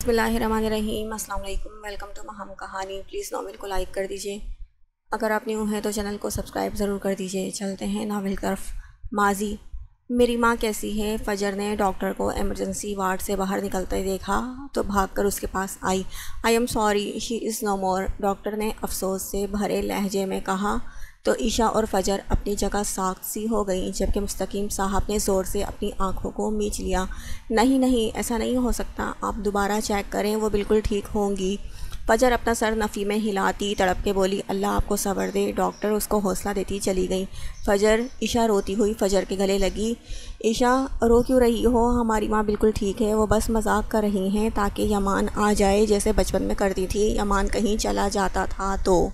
بسم اللہ الرحمن الرحیم۔ السلام علیکم، ویلکم ٹو مہم کہانی۔ پلیز ناول کو لائک کر دیجئے، اگر آپ نیو ہیں تو چینل کو سبسکرائب ضرور کر دیجئے۔ چلتے ہیں ناول کی طرف۔ ماضی۔ میری ماں کیسی ہے؟ فجر نے ڈاکٹر کو ایمرجنسی وارڈ سے باہر نکلتے دیکھا تو بھاگ کر اس کے پاس آئی۔ I am sorry, she is no more, doctor نے افسوس سے بھرے لہجے میں کہا تو عشاء اور فجر اپنی جگہ ساکت سی ہو گئیں، جبکہ مستقیم صاحب نے زور سے اپنی آنکھوں کو میچ لیا۔ نہیں نہیں، ایسا نہیں ہو سکتا، آپ دوبارہ چیک کریں، وہ بالکل ٹھیک ہوں گی۔ فجر اپنا سر نفی میں ہلاتی تڑپ کے بولی، اللہ آپ کو صبر دے۔ ڈاکٹر اس کو حوصلہ دیتی چلی گئی۔ فجر، عشاء روتی ہوئی فجر کے گلے لگی۔ عشاء، رو کیوں رہی ہو؟ ہماری ماں بالکل ٹھیک ہے، وہ بس مذاق کر رہی ہیں تاکہ یمان آ جائے، جیسے بچپن میں کرتی تھی۔ یمان کہیں چلا جاتا تھا تو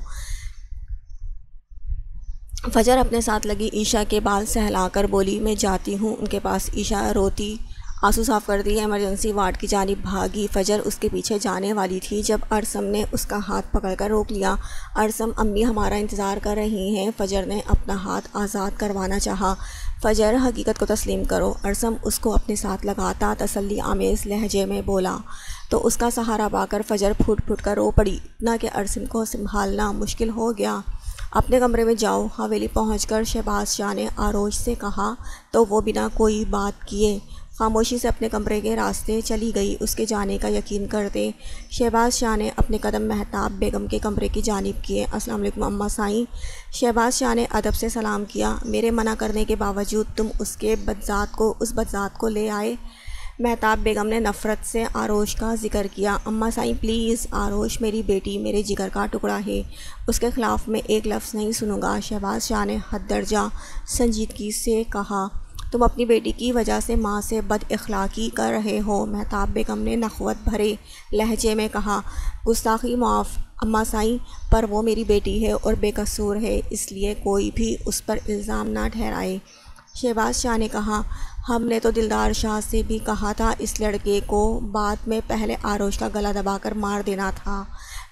فجر اپنے ساتھ لگی عشاء کے بال سہلا کر بولی، میں جاتی ہوں ان کے پاس۔ عشاء روتی آنسو صاف کر دی ایمرجنسی وارڈ کی جانب بھاگی۔ فجر اس کے پیچھے جانے والی تھی جب ارسم نے اس کا ہاتھ پکڑ کر روک لیا۔ ارسم، امی ہمارا انتظار کر رہی ہیں۔ فجر نے اپنا ہاتھ آزاد کروانا چاہا۔ فجر، حقیقت کو تسلیم کرو۔ ارسم اس کو اپنے ساتھ لگاتا تسلی آمیز لہجے میں بولا تو اس کا سہارا پا کر فجر پھوٹ پھوٹ کر رو پڑی، اتنا کہ ارسم کو سنبھالنا مشکل ہو گیا۔ اپنے کمرے میں جاؤ۔ حویلی پہنچ کر شہباز شاہ نے آروش سے کہا تو وہ بنا کوئی بات کیے خاموشی سے اپنے کمرے کے راستے چلی گئی۔ اس کے جانے کا یقین کرتے شہباز شاہ نے اپنے قدم مہتاب بیگم کے کمرے کی جانب کیے۔ السلام علیکم اماں سائیں۔ شہباز شاہ نے ادب سے سلام کیا۔ میرے منع کرنے کے باوجود تم اس بدذات کو لے آئے؟ مہتاب بیگم نے نفرت سے آروش کا ذکر کیا۔ اماں سائیں پلیز، آروش میری بیٹی، میرے جگر کا ٹکڑا ہے، اس کے خلاف میں ایک لفظ نہیں سنوں گا۔ شہباز شاہ نے حد درجہ سنجیدگی سے کہا، تم اپنی بیٹی کی وجہ سے ماں سے بد اخلاقی کر رہے ہو۔ مہتاب بیگم نے نخوت بھرے لہجے میں کہا، گستاخی معاف اماں سائیں، پر وہ میری بیٹی ہے اور بے قصور ہے، اس لیے کوئی بھی اس پر الزام نہ ٹھہرائے۔ شہباز شاہ نے کہا، ہم نے تو دلدار شاہ سے بھی کہا تھا اس لڑکے کو بعد میں پہلے آروش کا گلا دبا کر مار دینا تھا۔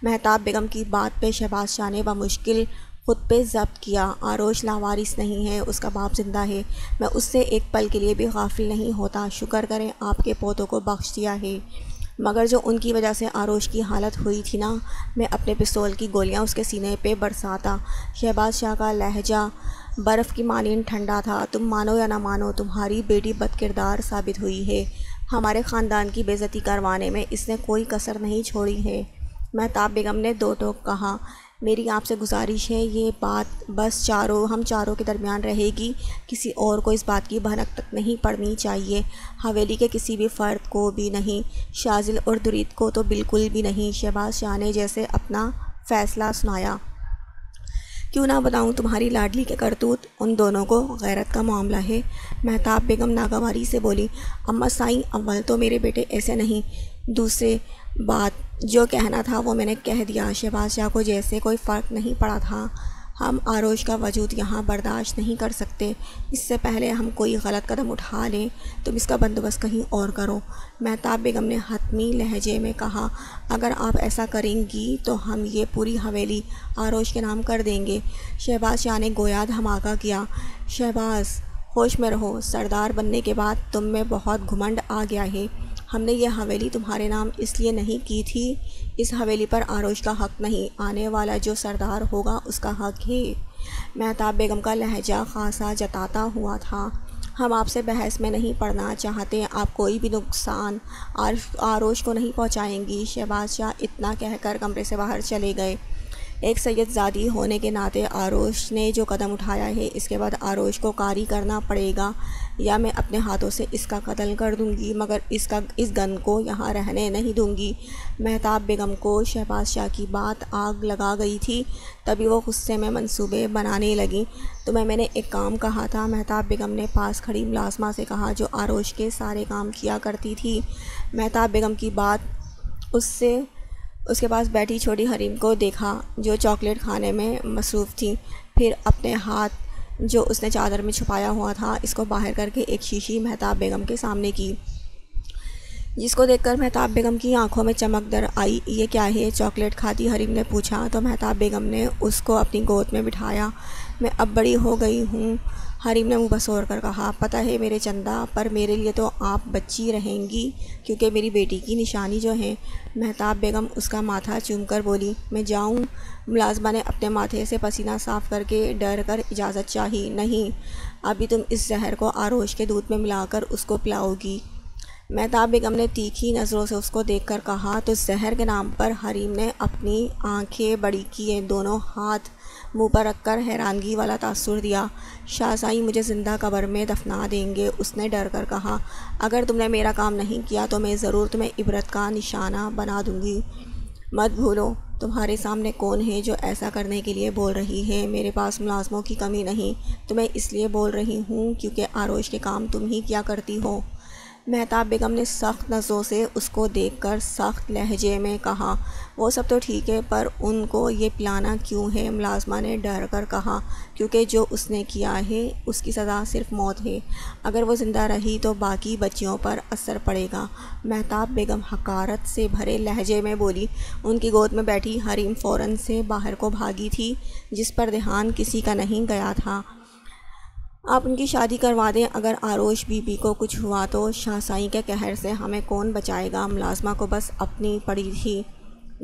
مہتاب بیگم کی بات پہ شہباز شاہ نے بمشکل خود پہ ضبط کیا۔ آروش لاوارث نہیں ہے، اس کا باپ زندہ ہے، میں اس سے ایک پل کے لیے بھی غافل نہیں ہوتا۔ شکر کریں آپ کے پوتوں کو بخش دیا ہے، مگر جو ان کی وجہ سے آروش کی حالت ہوئی تھی نا، میں اپنے پستول کی گولیاں اس کے سینے پہ برساتا۔ شہباز شاہ کا لہجہ برف کی مانند ٹھنڈا تھا۔ تم مانو یا نہ مانو، تمہاری بیٹی بد کردار ثابت ہوئی ہے، ہمارے خاندان کی بے عزتی کروانے میں اس نے کوئی کسر نہیں چھوڑی ہے۔ مہتاب بیگم نے دو ٹوک کہا، میری آپ سے گزارش ہے، یہ بات بس ہم چاروں کے درمیان رہے گی، کسی اور کو اس بات کی بھنک تک نہیں پڑنی چاہیے، حویلی کے کسی بھی فرد کو بھی نہیں، شاذل اور درید کو تو بالکل بھی نہیں۔ شہباز شاہ نے جیسے اپنا فیصلہ سنایا، کیوں نہ بتاؤں تمہاری لاڈلی کے کرتوت، ان دونوں کو غیرت کا معاملہ ہے۔ مہتاب بیگم ناگواری سے بولی، اماں سائیں اول تو میرے بیٹے ایسے نہیں، دوسرے بات جو کہنا تھا وہ میں نے کہہ دیا۔ شہباز شاہ کو جیسے کوئی فرق نہیں پڑا تھا۔ ہم آروش کا وجود یہاں برداشت نہیں کر سکتے، اس سے پہلے ہم کوئی غلط قدم اٹھا لیں، تم اس کا بندوبست کہیں اور کرو۔ مہتاب بیگم نے حتمی لہجے میں کہا، اگر آپ ایسا کریں گی تو ہم یہ پوری حویلی آروش کے نام کر دیں گے۔ شہباز شاہ نے گویا دھماکہ کیا، شہباز ہوش میں رہو، سردار بننے کے بعد تم میں بہت گھمنڈ آ گیا ہے، ہم نے یہ حویلی تمہارے نام اس لیے نہیں کی تھی، اس حویلی پر آروش کا حق نہیں، آنے والا جو سردار ہوگا اس کا حق ہے۔ مہتاب بیگم کا لہجہ خاصا جتاتا ہوا تھا، ہم آپ سے بحث میں نہیں پڑنا چاہتے، آپ کوئی بھی نقصان آروش کو نہیں پہنچائیں گی۔ شہباز شاہ اتنا کہہ کر کمرے سے باہر چلے گئے۔ ایک سید زادی ہونے کے ناطے آروش نے جو قدم اٹھایا ہے، اس کے بعد آروش کو کاری کرنا پڑے گا، یا میں اپنے ہاتھوں سے اس کا قتل کر دوں گی، مگر اس گن کو یہاں رہنے نہیں دوں گی۔ مہتاب بیگم کو شہباز شاہ کی بات آگ لگا گئی تھی، تبھی وہ غصے میں منصوبے بنانے لگیں۔ تمہیں میں نے ایک کام کہا تھا، مہتاب بیگم نے پاس کھڑی ملازمہ سے کہا جو آروش کے سارے کام کیا کرتی تھی۔ مہتاب بیگم کی بات اس کے پاس بیٹھی چھوٹی حریم کو دیکھا جو چاکلیٹ کھانے میں مصروف تھی، پھر اپنے ہاتھ جو اس نے چادر میں چھپایا ہوا تھا اس کو باہر کر کے ایک شیشی مہتاب بیگم کے سامنے کی، جس کو دیکھ کر مہتاب بیگم کی آنکھوں میں چمک در آئی۔ یہ کیا ہے؟ چاکلیٹ کھاتی حریم نے پوچھا تو مہتاب بیگم نے اس کو اپنی گود میں بٹھایا۔ میں اب بڑی ہو گئی ہوں حریم نے منہ بسور کر کہا، پتہ ہے میرے چندہ، پر میرے لیے تو آپ بچی رہیں گی، کیونکہ میری بیٹی کی نشانی جو ہے۔ مہتاب بیگم اس کا ماتھا چوم کر بولی، میں جاؤں؟ ملازمہ نے اپنے ماتھے سے پسینہ صاف کر کے ڈر کر اجازت چاہی۔ نہیں، ابھی تم اس زہر کو آروش کے دودھ میں ملا کر اس کو پلاؤ گی۔ مہتاب بیگم نے تیکھی نظروں سے اس کو دیکھ کر کہا تو زہر کے نام پر حریم نے اپنی آنکھیں بڑی کیے، دونوں ہاتھ منہ پر رکھ کر حیرانگی والا تاثر دیا۔ شاہ سائیں مجھے زندہ قبر میں دفنا دیں گے، اس نے ڈر کر کہا۔ اگر تم نے میرا کام نہیں کیا تو میں ضرور تمہیں عبرت کا نشانہ بنا دوں گی۔ مت بھولو تمہارے سامنے کون ہے جو ایسا کرنے کے لیے بول رہی ہے۔ میرے پاس ملازموں کی کمی نہیں، تمہیں اس لیے بول رہی ہوں کیونکہ آروش کے کام تم ہی کیا کرتی ہو۔ مہتاب بیگم نے سخت نظروں سے اس کو دیکھ کر سخت لہجے میں کہا، وہ سب تو ٹھیک ہے، پر ان کو یہ پلانا کیوں ہے؟ ملازمہ نے ڈر کر کہا، کیونکہ جو اس نے کیا ہے اس کی سزا صرف موت ہے، اگر وہ زندہ رہی تو باقی بچیوں پر اثر پڑے گا۔ مہتاب بیگم حقارت سے بھرے لہجے میں بولی۔ ان کی گود میں بیٹھی حریم فوراً سے باہر کو بھاگی تھی، جس پر دھیان کسی کا نہیں گیا تھا۔ آپ ان کی شادی کروا دیں، اگر آروش بی بی کو کچھ ہوا تو شاہ سائیں کے قہر سے ہمیں کون بچائے گا؟ ملازمہ کو بس اپنی پڑی تھی،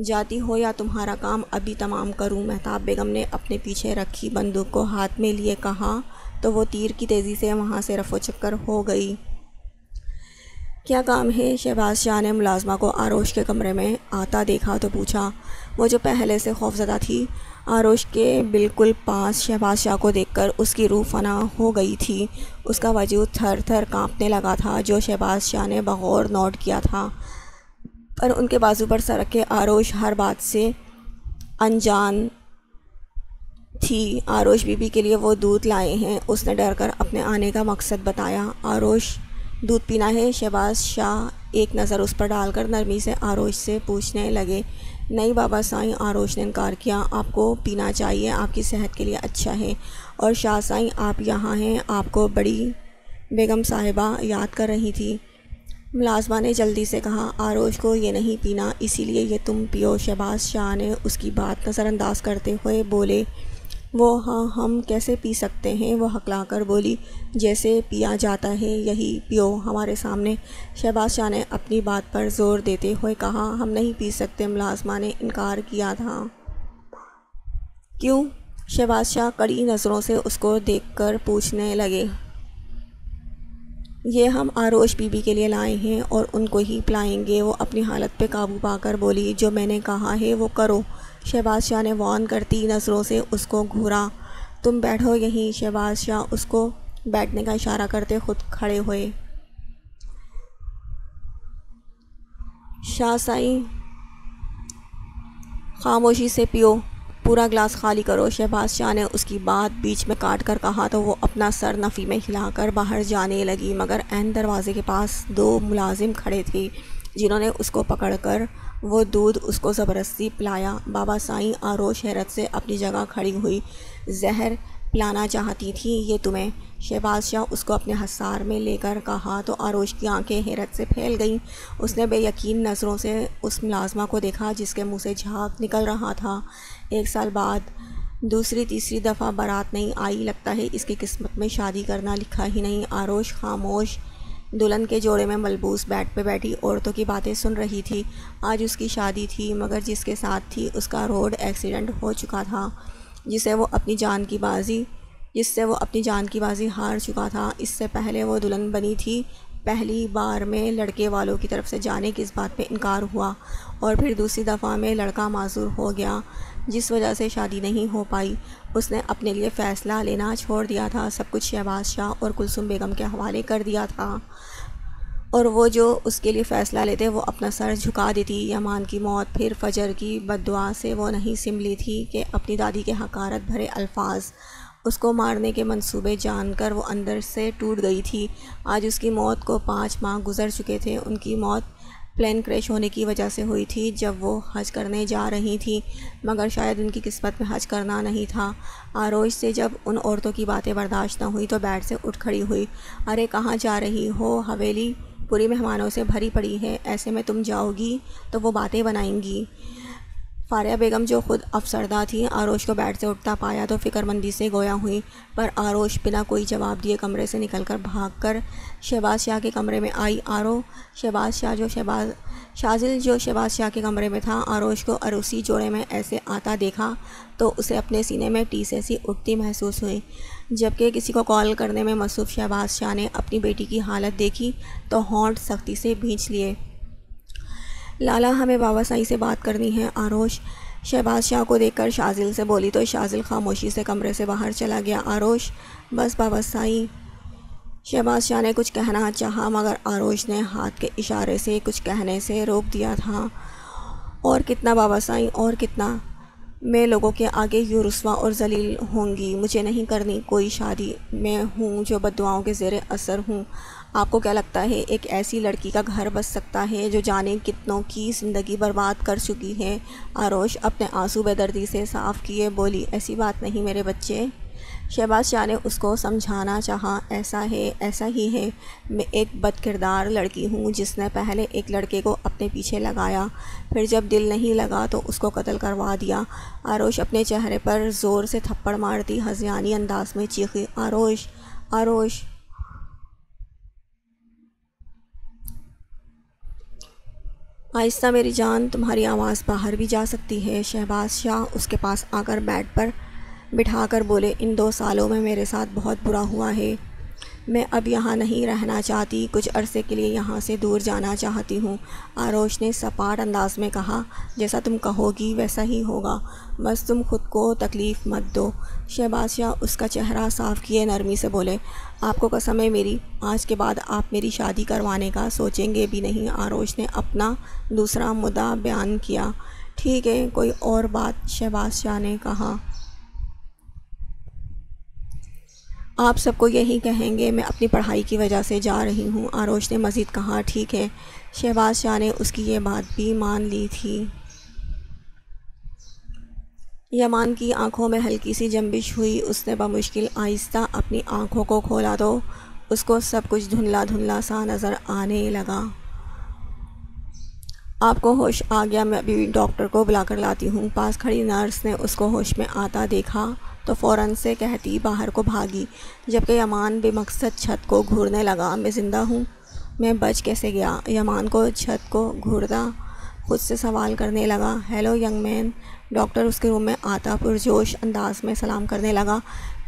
جاتی ہو یا تمہارا کام ابھی تمام کروں؟ مہتاب بیگم نے اپنے پیچھے رکھی بندوق کو ہاتھ میں لیے کہا تو وہ تیر کی تیزی سے وہاں سے رفو چکر ہو گئی۔ کیا کام ہے؟ شہباز شاہ نے ملازمہ کو آروش کے کمرے میں آتا دیکھا تو پوچھا۔ وہ جو پہلے سے خوفزدہ تھی، آروش کے بالکل پاس شہباز شاہ کو دیکھ کر اس کی روح فنا ہو گئی تھی۔ اس کا وجود تھر تھر کانپنے لگا تھا، جو شہباز شاہ نے بغور نوٹ کیا تھا، پر ان کے بازو پر سر رکھے آروش ہر بات سے انجان تھی۔ آروش بی بی کے لیے وہ دودھ لائے ہیں، اس نے ڈر کر اپنے آنے کا مقصد بتایا۔ آروش دودھ پینا ہے؟ شہباز شاہ ایک نظر اس پر ڈال کر نرمی سے آروش سے پوچھنے لگے۔ نہیں بابا سائیں، آروش نے انکار کیا، آپ کو پینا چاہیے، آپ کی صحت کے لیے اچھا ہے۔ اور شاہ سائیں آپ یہاں ہیں، آپ کو بڑی بیگم صاحبہ یاد کر رہی تھی۔ ملازمہ نے جلدی سے کہا، آروش کو یہ نہیں پینا، اسی لیے یہ تم پیو۔ شہباز شاہ نے اس کی بات نظر انداز کرتے ہوئے بولے، وہ ہاں ہم کیسے پی سکتے ہیں؟ وہ ہکلا کر بولی، جیسے پیا جاتا ہے یہی پیو ہمارے سامنے۔ شہباز شاہ نے اپنی بات پر زور دیتے ہوئے کہا، ہم نہیں پی سکتے۔ ملازمہ نے انکار کیا تھا۔ کیوں؟ شہباز شاہ کڑی نظروں سے اس کو دیکھ کر پوچھنے لگے۔ یہ ہم آروش بی بی کے لیے لائے ہیں اور ان کو ہی پلائیں گے۔ وہ اپنی حالت پہ قابو پا کر بولی، جو میں نے کہا ہے وہ کرو۔ شہباز شاہ نے وان کرتی نظروں سے اس کو گھورا۔ تم بیٹھو یہیں۔ شہباز شاہ اس کو بیٹھنے کا اشارہ کرتے خود کھڑے ہوئے۔ شاہ سائیں خاموشی سے پیو، پورا گلاس خالی کرو۔ شہباز شاہ نے اس کی بات بیچ میں کاٹ کر کہا تو وہ اپنا سر نفی میں ہلا کر باہر جانے لگی، مگر عین دروازے کے پاس دو ملازم کھڑے تھے جنہوں نے اس کو پکڑ کر وہ دودھ اس کو زبردستی پلایا۔ بابا سائیں، آروش حیرت سے اپنی جگہ کھڑی ہوئی، زہر پلانا چاہتی تھی یہ تمہیں؟ شہباز شاہ اس کو اپنے حصار میں لے کر کہا تو آروش کی آنکھیں حیرت سے پھیل گئیں۔ اس نے بے یقین نظروں سے اس ملازمہ کو دیکھا جس کے منہ سے جھاگ نکل رہا تھا۔ 1 سال بعد دوسری تیسری دفعہ بارات نہیں آئی، لگتا ہے اس کی قسمت میں شادی کرنا لکھا ہی نہیں۔ آروش خاموش دلہن کے جوڑے میں ملبوس بیڈ پہ بیٹھی عورتوں کی باتیں سن رہی تھی۔ آج اس کی شادی تھی، مگر جس کے ساتھ تھی اس کا روڈ ایکسیڈنٹ ہو چکا تھا، جس سے وہ اپنی جان کی بازی ہار چکا تھا۔ اس سے پہلے وہ دلہن بنی تھی، پہلی بار میں لڑکے والوں کی طرف سے جانے کی اس بات پہ انکار ہوا، اور پھر دوسری دفعہ میں لڑکا معذور ہو گیا، جس وجہ سے شادی نہیں ہو پائی۔ اس نے اپنے لیے فیصلہ لینا چھوڑ دیا تھا، سب کچھ شہباز شاہ اور کلثوم بیگم کے حوالے کر دیا تھا، اور وہ جو اس کے لیے فیصلہ لیتے وہ اپنا سر جھکا دیتی۔ یمان کی موت، پھر فجر کی بد دعا سے وہ نہیں سنبھلی تھی کہ اپنی دادی کے حقارت بھرے الفاظ، اس کو مارنے کے منصوبے جان کر وہ اندر سے ٹوٹ گئی تھی۔ آج اس کی موت کو 5 ماہ گزر چکے تھے۔ ان کی موت پلین کریش ہونے کی وجہ سے ہوئی تھی جب وہ حج کرنے جا رہی تھی، مگر شاید ان کی قسمت میں حج کرنا نہیں تھا۔ آروش سے جب ان عورتوں کی باتیں برداشت نہ ہوئی تو بیڈ سے اٹھ کھڑی ہوئی۔ ارے کہاں جا رہی ہو؟ حویلی پوری مہمانوں سے بھری پڑی ہے، ایسے میں تم جاؤ گی تو وہ باتیں بنائیں گی۔ فاریہ بیگم جو خود افسردہ تھی آروش کو بیڈ سے اٹھتا پایا تو فکر مندی سے گویا ہوئی، پر آروش بنا کوئی جواب دیے کمرے سے نکل کر بھاگ کر شہباز شاہ کے کمرے میں آئی۔ شازل جو شہباز شاہ کے کمرے میں تھا آروش کو عروسی جوڑے میں ایسے آتا دیکھا تو اسے اپنے سینے میں ٹیس ایسی اٹھتی محسوس ہوئی۔ جبکہ کسی کو کال کرنے میں مصروف شہباز شاہ نے اپنی بیٹی کی حالت دیکھی تو ہونٹ سختی سے بھینچ لیے۔ لالا ہمیں بابا سائی سے بات کرنی ہے، آروش شہباز شاہ کو دیکھ کر شازل سے بولی تو شازل خاموشی سے کمرے سے باہر چلا گیا۔ آروش بس بابا سائی، شہباز شاہ نے کچھ کہنا چاہا مگر آروش نے ہاتھ کے اشارے سے کچھ کہنے سے روک دیا تھا۔ اور کتنا بابا سائی، اور کتنا؟ میں لوگوں کے آگے یوں رسوا اور ذلیل ہوں گی؟ مجھے نہیں کرنی کوئی شادی، میں ہوں جو بددعاؤں کے زیر اثر ہوں۔ آپ کو کیا لگتا ہے ایک ایسی لڑکی کا گھر بس سکتا ہے جو جانے کتنوں کی زندگی برباد کر چکی ہے؟ آروش اپنے آنسو بے دردی سے صاف کیے بولی، ایسی بات نہیں میرے بچے۔ شہباز شاہ نے اس کو سمجھانا چاہا، ایسا ہی ہے، میں ایک بد کردار لڑکی ہوں جس نے پہلے ایک لڑکے کو اپنے پیچھے لگایا، پھر جب دل نہیں لگا تو اس کو قتل کروا دیا۔ آروش اپنے چہرے پر زور سے تھپڑ مارتی ہذیانی انداز میں چیخی، آروش آروش۔ آہستہ میری جان، تمہاری آواز باہر بھی جا سکتی ہے۔ شہباز شاہ اس کے پاس آ کر بیڈ پر بٹھا کر بولے، ان 2 سالوں میں میرے ساتھ بہت برا ہوا ہے، میں اب یہاں نہیں رہنا چاہتی، کچھ عرصے کے لیے یہاں سے دور جانا چاہتی ہوں۔ آروش نے سپاٹ انداز میں کہا، جیسا تم کہو گی ویسا ہی ہوگا، بس تم خود کو تکلیف مت دو۔ شہباز شاہ اس کا چہرہ صاف کیے نرمی سے بولے، آپ کو قسم ہے میری، آج کے بعد آپ میری شادی کروانے کا سوچیں گے بھی نہیں۔ آروش نے اپنا دوسرا مدعا بیان کیا۔ ٹھیک ہے، کوئی اور بات؟ شہباز شاہ نے کہا۔ آپ سب کو یہی کہیں گے میں اپنی پڑھائی کی وجہ سے جا رہی ہوں۔ آروش نے مزید کہا، ٹھیک ہے۔ شہباز شاہ نے اس کی یہ بات بھی مان لی تھی۔ یمان کی آنکھوں میں ہلکی سی جنبش ہوئی، اس نے بمشکل آہستہ اپنی آنکھوں کو کھولا تو اس کو سب کچھ دھندلا دھندلا سا نظر آنے لگا۔ آپ کو ہوش آ گیا، میں ابھی ڈاکٹر کو بلا کر لاتی ہوں۔ پاس کھڑی نرس نے اس کو ہوش میں آتا دیکھا تو فوراً سے کہتی باہر کو بھاگی، جبکہ یمان بے مقصد چھت کو گھورنے لگا، میں زندہ ہوں، میں بچ کیسے گیا؟ یمان کو چھت کو گھورتا خود سے سوال کرنے لگا، ہیلو ینگ مین۔ ڈاکٹر اس کے روم میں آتا پرجوش انداز میں سلام کرنے لگا،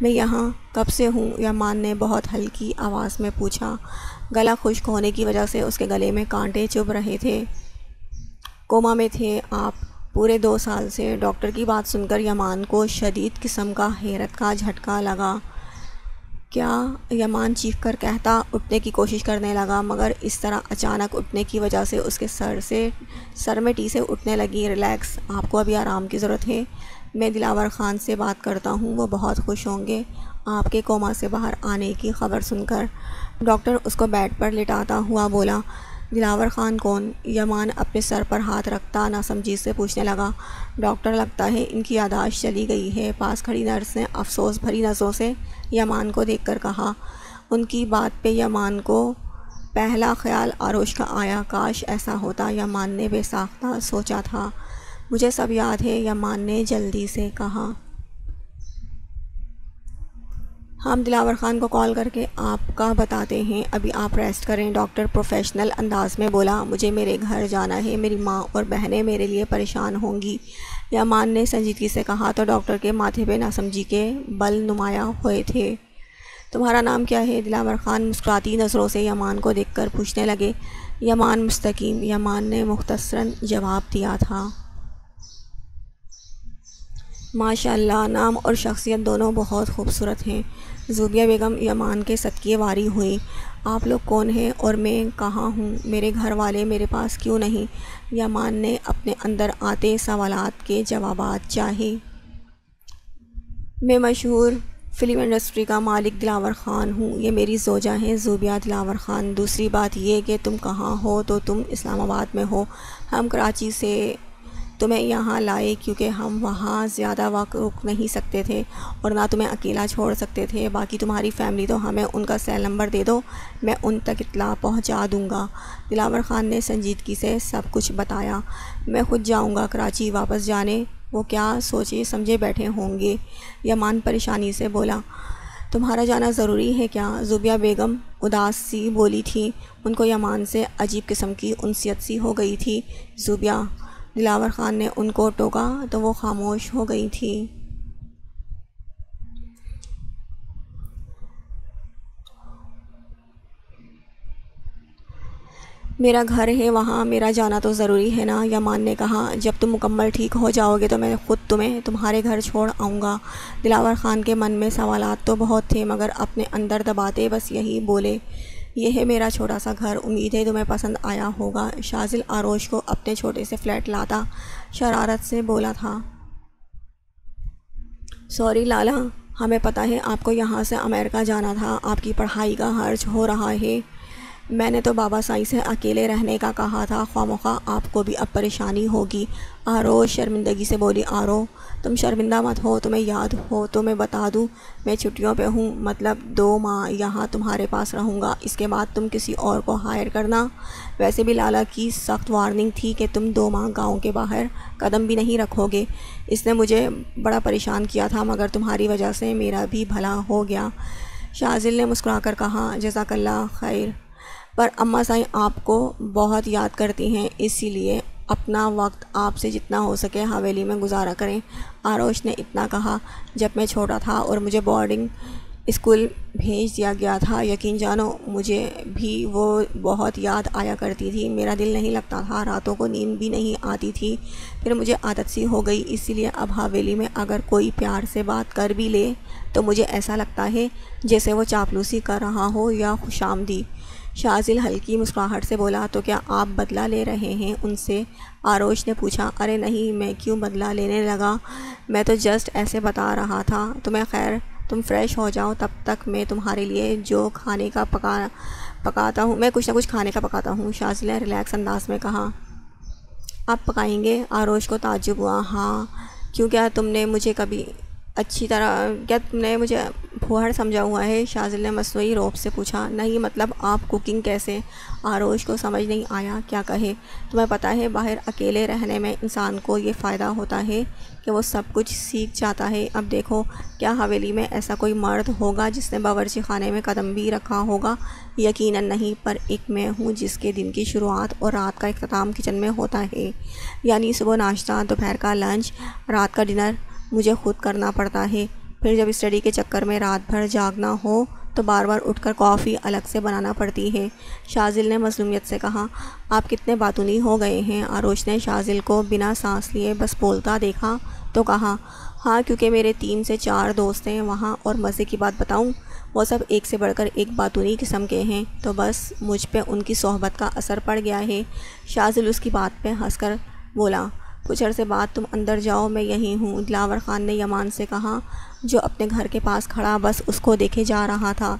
میں یہاں کب سے ہوں؟ یمان نے بہت ہلکی آواز میں پوچھا۔ گلا خشک ہونے کی وجہ سے اس کے گلے میں کانٹے چبھ رہے تھے۔ کوما میں تھے آپ پورے 2 سال سے۔ ڈاکٹر کی بات سن کر یمان کو شدید قسم کا حیرت کا جھٹکا لگا۔ کیا؟ یمان چیخ کر کہتا اٹھنے کی کوشش کرنے لگا، مگر اس طرح اچانک اٹھنے کی وجہ سے اس کے سر میں ٹیسیں اٹھنے لگی۔ ریلیکس، آپ کو ابھی آرام کی ضرورت ہے، میں دلاور خان سے بات کرتا ہوں، وہ بہت خوش ہوں گے آپ کے کوما سے باہر آنے کی خبر سن کر۔ ڈاکٹر اس کو بیڈ پر لٹاتا ہوا بولا، دلاور خان کون؟ یمان اپنے سر پر ہاتھ رکھتا ناسمجھی سے پوچھنے لگا۔ ڈاکٹر، لگتا ہے ان کی یادداشت چلی گئی ہے۔ پاس کھڑی نرس نے افسوس بھری نظروں سے یمان کو دیکھ کر کہا۔ ان کی بات پہ یمان کو پہلا خیال آروش کا آیا، کاش ایسا ہوتا، یمان نے بے ساختہ سوچا تھا۔ مجھے سب یاد ہے، یمان نے جلدی سے کہا۔ ہم دلاور خان کو کال کر کے آپ کا بتاتے ہیں، ابھی آپ ریسٹ کریں۔ ڈاکٹر پروفیشنل انداز میں بولا، مجھے میرے گھر جانا ہے، میری ماں اور بہنیں میرے لیے پریشان ہوں گی، یمان نے سنجیدگی سے کہا تو ڈاکٹر کے ماتھے پہ ناسمجھی کے بل نمایاں ہوئے تھے۔ تمہارا نام کیا ہے؟ دلاور خان مسکراتی نظروں سے یمان کو دیکھ کر پوچھنے لگے۔ یمان مستقیم، یمان نے مختصراً جواب دیا تھا۔ ماشاء اللہ، نام اور شخصیت دونوں بہت خوبصورت ہیں۔ زوبیہ بیگم یمان کے صدقے واری ہوئی۔ آپ لوگ کون ہیں اور میں کہاں ہوں؟ میرے گھر والے میرے پاس کیوں نہیں؟ یمان نے اپنے اندر آتے سوالات کے جوابات چاہے۔ میں مشہور فلم انڈسٹری کا مالک دلاور خان ہوں، یہ میری زوجہ ہیں زوبیہ دلاور خان۔ دوسری بات یہ کہ تم کہاں ہو؟ تو تم اسلام آباد میں ہو، ہم کراچی سے تمہیں یہاں لائے کیونکہ ہم وہاں زیادہ وقت رک نہیں سکتے تھے اور نہ تمہیں اکیلا چھوڑ سکتے تھے۔ باقی تمہاری فیملی تو ہمیں ان کا سیل نمبر دے دو، میں ان تک اطلاع پہنچا دوں گا۔ دلاور خان نے سنجیدگی سے سب کچھ بتایا۔ میں خود جاؤں گا کراچی واپس جانے، وہ کیا سوچے سمجھے بیٹھے ہوں گے۔ یمان پریشانی سے بولا، تمہارا جانا ضروری ہے کیا؟ زوبیہ بیگم اداس سی بولی تھی۔ ان کو یمان سے عجیب قسم کی انسیت سی ہو گئی تھی۔ زوبیہ، دلاور خان نے ان کو ٹوکا تو وہ خاموش ہو گئی تھی۔ میرا گھر ہے وہاں، میرا جانا تو ضروری ہے نا، یمان نے کہا۔ جب تم مکمل ٹھیک ہو جاؤ گے تو میں خود تمہیں تمہارے گھر چھوڑ آؤں گا۔ دلاور خان کے من میں سوالات تو بہت تھے مگر اپنے اندر دباتے بس یہی بولے، یہ ہے میرا چھوٹا سا گھر، امید ہے تمہیں پسند آیا ہوگا۔ شاذل آروش کو اپنے چھوٹے سے فلیٹ لاتا شرارت سے بولا تھا، سوری لالا، ہمیں پتہ ہے آپ کو یہاں سے امریکہ جانا تھا، آپ کی پڑھائی کا خرچ ہو رہا ہے، میں نے تو بابا سائی سے اکیلے رہنے کا کہا تھا، خواہ آپ کو بھی اب پریشانی ہوگی۔ آرو شرمندگی سے بولی، آرو تم شرمندہ مت ہو، تمہیں یاد ہو تو میں بتا دوں میں چھٹیوں پہ ہوں، مطلب 2 ماہ یہاں تمہارے پاس رہوں گا، اس کے بعد تم کسی اور کو ہائر کرنا۔ ویسے بھی لالا کی سخت وارننگ تھی کہ تم 2 ماہ گاؤں کے باہر قدم بھی نہیں رکھو گے، اس نے مجھے بڑا پریشان کیا تھا مگر تمہاری وجہ سے میرا بھی بھلا ہو گیا۔ شاذل نے مسکرا کر کہا، جزاک اللہ خیر، پر اماں سائیں آپ کو بہت یاد کرتی ہیں، اسی لیے اپنا وقت آپ سے جتنا ہو سکے حویلی میں گزارا کریں۔ آروش نے اتنا کہا، جب میں چھوٹا تھا اور مجھے بورڈنگ اسکول بھیج دیا گیا تھا، یقین جانو مجھے بھی وہ بہت یاد آیا کرتی تھی، میرا دل نہیں لگتا تھا، راتوں کو نیند بھی نہیں آتی تھی، پھر مجھے عادت سی ہو گئی، اسی لیے اب حویلی میں اگر کوئی پیار سے بات کر بھی لے تو مجھے ایسا لگتا ہے جیسے وہ چاپلوسی کر رہا ہو یا خوش آمدید۔ شاذل ہلکی مسکراہٹ سے بولا، تو کیا آپ بدلہ لے رہے ہیں ان سے؟ آروش نے پوچھا۔ ارے نہیں، میں کیوں بدلہ لینے لگا، میں تو جسٹ ایسے بتا رہا تھا تمہیں۔ خیر تم فریش ہو جاؤ، تب تک میں تمہارے لیے جو کھانے کا پکاتا ہوں، میں کچھ نہ کچھ کھانے کا پکاتا ہوں، شاذل نے ریلیکس انداز میں کہا۔ آپ پکائیں گے؟ آروش کو تعجب ہوا۔ ہاں، کیوں، کیا تم نے مجھے کبھی اچھی طرح، کیا تم نے مجھے پھوہڑ سمجھا ہوا ہے؟ شاذل نے مصنوعی روب سے پوچھا۔ نہیں، مطلب آپ کوکنگ کیسے؟ آروش کو سمجھ نہیں آیا کیا کہے۔ تمہیں پتہ ہے باہر اکیلے رہنے میں انسان کو یہ فائدہ ہوتا ہے کہ وہ سب کچھ سیکھ جاتا ہے۔ اب دیکھو، کیا حویلی میں ایسا کوئی مرد ہوگا جس نے باورچی خانے میں قدم بھی رکھا ہوگا؟ یقیناً نہیں، پر ایک میں ہوں جس کے دن کی شروعات اور رات کا اختتام کچن میں ہوتا ہے، یعنی صبح ناشتہ، دوپہر کا لنچ، رات کا ڈنر مجھے خود کرنا پڑتا ہے، پھر جب اسٹڈی کے چکر میں رات بھر جاگنا ہو تو بار بار اٹھ کر کافی الگ سے بنانا پڑتی ہے۔ شاذل نے مظلومیت سے کہا، آپ کتنے باتونی ہو گئے ہیں۔ آروش نے شاذل کو بنا سانس لیے بس بولتا دیکھا تو کہا، ہاں کیونکہ میرے 3 سے 4 دوست ہیں وہاں، اور مزے کی بات بتاؤں، وہ سب ایک سے بڑھ کر ایک باتونی قسم کے ہیں، تو بس مجھ پہ ان کی صحبت کا اثر پڑ گیا ہے۔ شاذل اس کی بات پہ ہنس کر بولا، کچھ عرصے بعد تم اندر جاؤ، میں یہی ہوں۔ دلاور خان نے یمان سے کہا، جو اپنے گھر کے پاس کھڑا بس اس کو دیکھے جا رہا تھا،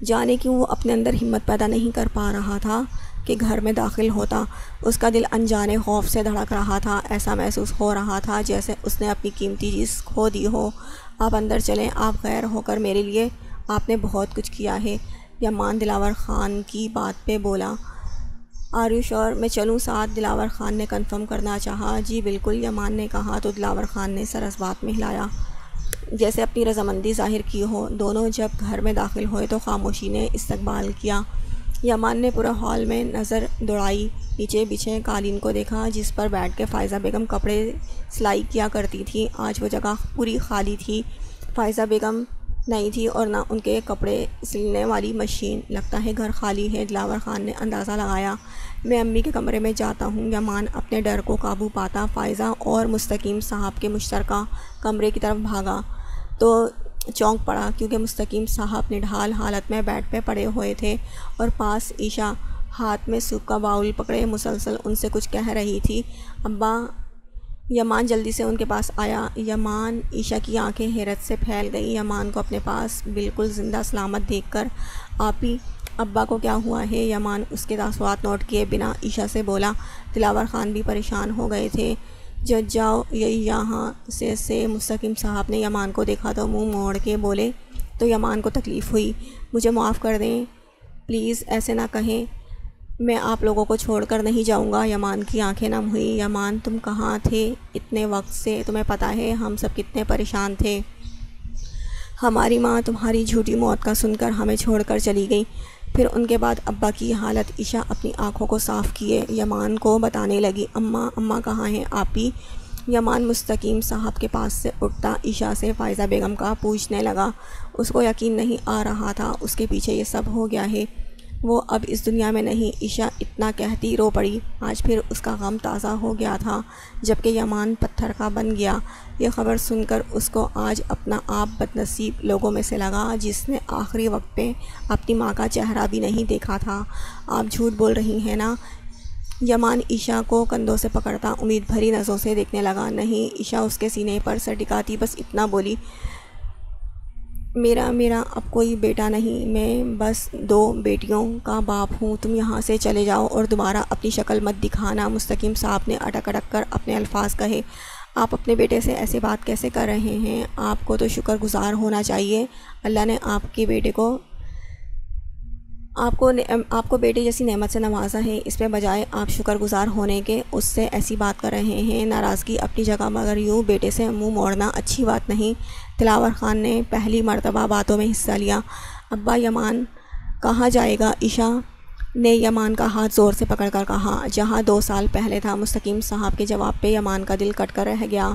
جانے کیوں وہ اپنے اندر ہمت پیدا نہیں کر پا رہا تھا کہ گھر میں داخل ہوتا۔ اس کا دل انجانے خوف سے دھڑک رہا تھا، ایسا محسوس ہو رہا تھا جیسے اس نے اپنی قیمتی چیز کھو دی ہو۔ آپ اندر چلیں، آپ غیر ہو کر میرے لیے آپ نے بہت کچھ کیا ہے۔ یمان دلاور خان کی بات پہ بولا، آر یو شور، میں چلوں ساتھ؟ دلاور خان نے کنفرم کرنا چاہا۔ جی بالکل، یمان نے کہا تو دلاور خان نے سر اس بات میں ہلایا جیسے اپنی رضامندی ظاہر کی ہو۔ دونوں جب گھر میں داخل ہوئے تو خاموشی نے استقبال کیا۔ یمان نے پورے ہال میں نظر دوڑائی، نیچے بچھے قالین کو دیکھا جس پر بیٹھ کے فائزہ بیگم کپڑے سلائی کیا کرتی تھی۔ آج وہ جگہ پوری خالی تھی، فائزہ بیگم نہیں تھی اور نہ ان کے کپڑے سلنے والی مشین، لگتا ہے گھر خالی ہے۔ دلاور خان نے اندازہ لگایا، میں امی کے کمرے میں جاتا ہوں۔ یمان اپنے ڈر کو قابو پاتا فائزہ اور مستقیم صاحب کے مشترکہ کمرے کی طرف بھاگا تو چونک پڑا، کیونکہ مستقیم صاحب نڈھال حالت میں بیڈ پہ پڑے ہوئے تھے اور پاس عائشہ ہاتھ میں سوپ کا باؤل پکڑے مسلسل ان سے کچھ کہہ رہی تھی۔ ابا، یمان جلدی سے ان کے پاس آیا۔ یمان، عائشہ کی آنکھیں حیرت سے پھیل گئیں۔ یمان کو اپنے پاس بالکل زندہ سلامت دیکھ کر آپی ابا کو کیا ہوا ہے؟ یمان اس کے تاثرات نوٹ کیے بنا عائشہ سے بولا۔ دلاور خان بھی پریشان ہو گئے تھے۔ جج جاؤ یہاں سے مستقیم صاحب نے یمان کو دیکھا تو منہ موڑ کے بولے تو یمان کو تکلیف ہوئی۔ مجھے معاف کر دیں، پلیز ایسے نہ کہیں، میں آپ لوگوں کو چھوڑ کر نہیں جاؤں گا۔ یمان کی آنکھیں نم ہوئی۔ یمان تم کہاں تھے اتنے وقت سے؟ تمہیں پتہ ہے ہم سب کتنے پریشان تھے۔ ہماری ماں تمہاری جھوٹی موت کا سن کر ہمیں چھوڑ کر چلی گئی۔ پھر ان کے بعد ابا کی حالت۔ عائشہ اپنی آنکھوں کو صاف کیے یمان کو بتانے لگی، اماں کہاں ہیں آپ ہی؟ یمان مستقیم صاحب کے پاس سے اٹھتا عائشہ سے فائزہ بیگم کا پوچھنے لگا۔ اس کو یقین نہیں آ رہا تھا اس کے پیچھے یہ سب ہو گیا ہے، وہ اب اس دنیا میں نہیں۔ عائشہ اتنا کہتی رو پڑی۔ آج پھر اس کا غم تازہ ہو گیا تھا جبکہ یمان پتھر کا بن گیا۔ یہ خبر سن کر اس کو آج اپنا آپ بدنصیب لوگوں میں سے لگا جس نے آخری وقت پہ اپنی ماں کا چہرہ بھی نہیں دیکھا تھا۔ آپ جھوٹ بول رہی ہیں نا؟ یمان عائشہ کو کندھوں سے پکڑتا امید بھری نظروں سے دیکھنے لگا۔ نہیں۔ عائشہ اس کے سینے پر سر ٹکاتی بس اتنا بولی، میرا اب کوئی بیٹا نہیں، میں بس 2 بیٹیوں کا باپ ہوں۔ تم یہاں سے چلے جاؤ اور دوبارہ اپنی شکل مت دکھانا۔ مستقیم صاحب نے اٹک اٹک کر اپنے الفاظ کہے۔ آپ اپنے بیٹے سے ایسے بات کیسے کر رہے ہیں؟ آپ کو تو شکر گزار ہونا چاہیے، اللہ نے آپ کے بیٹے کو آپ کو بیٹے جیسی نعمت سے نوازا ہے، اس پہ بجائے آپ شکر گزار ہونے کے اس سے ایسی بات کر رہے ہیں۔ ناراضگی اپنی جگہ مگر یوں بیٹے سے منہ موڑنا اچھی بات نہیں۔ دلاور خان نے پہلی مرتبہ باتوں میں حصہ لیا۔ ابا یمان کہاں جائے گا؟ عائشہ نے یمان کا ہاتھ زور سے پکڑ کر کہا۔ جہاں 2 سال پہلے تھا۔ مستقیم صاحب کے جواب پہ یمان کا دل کٹ کر رہ گیا۔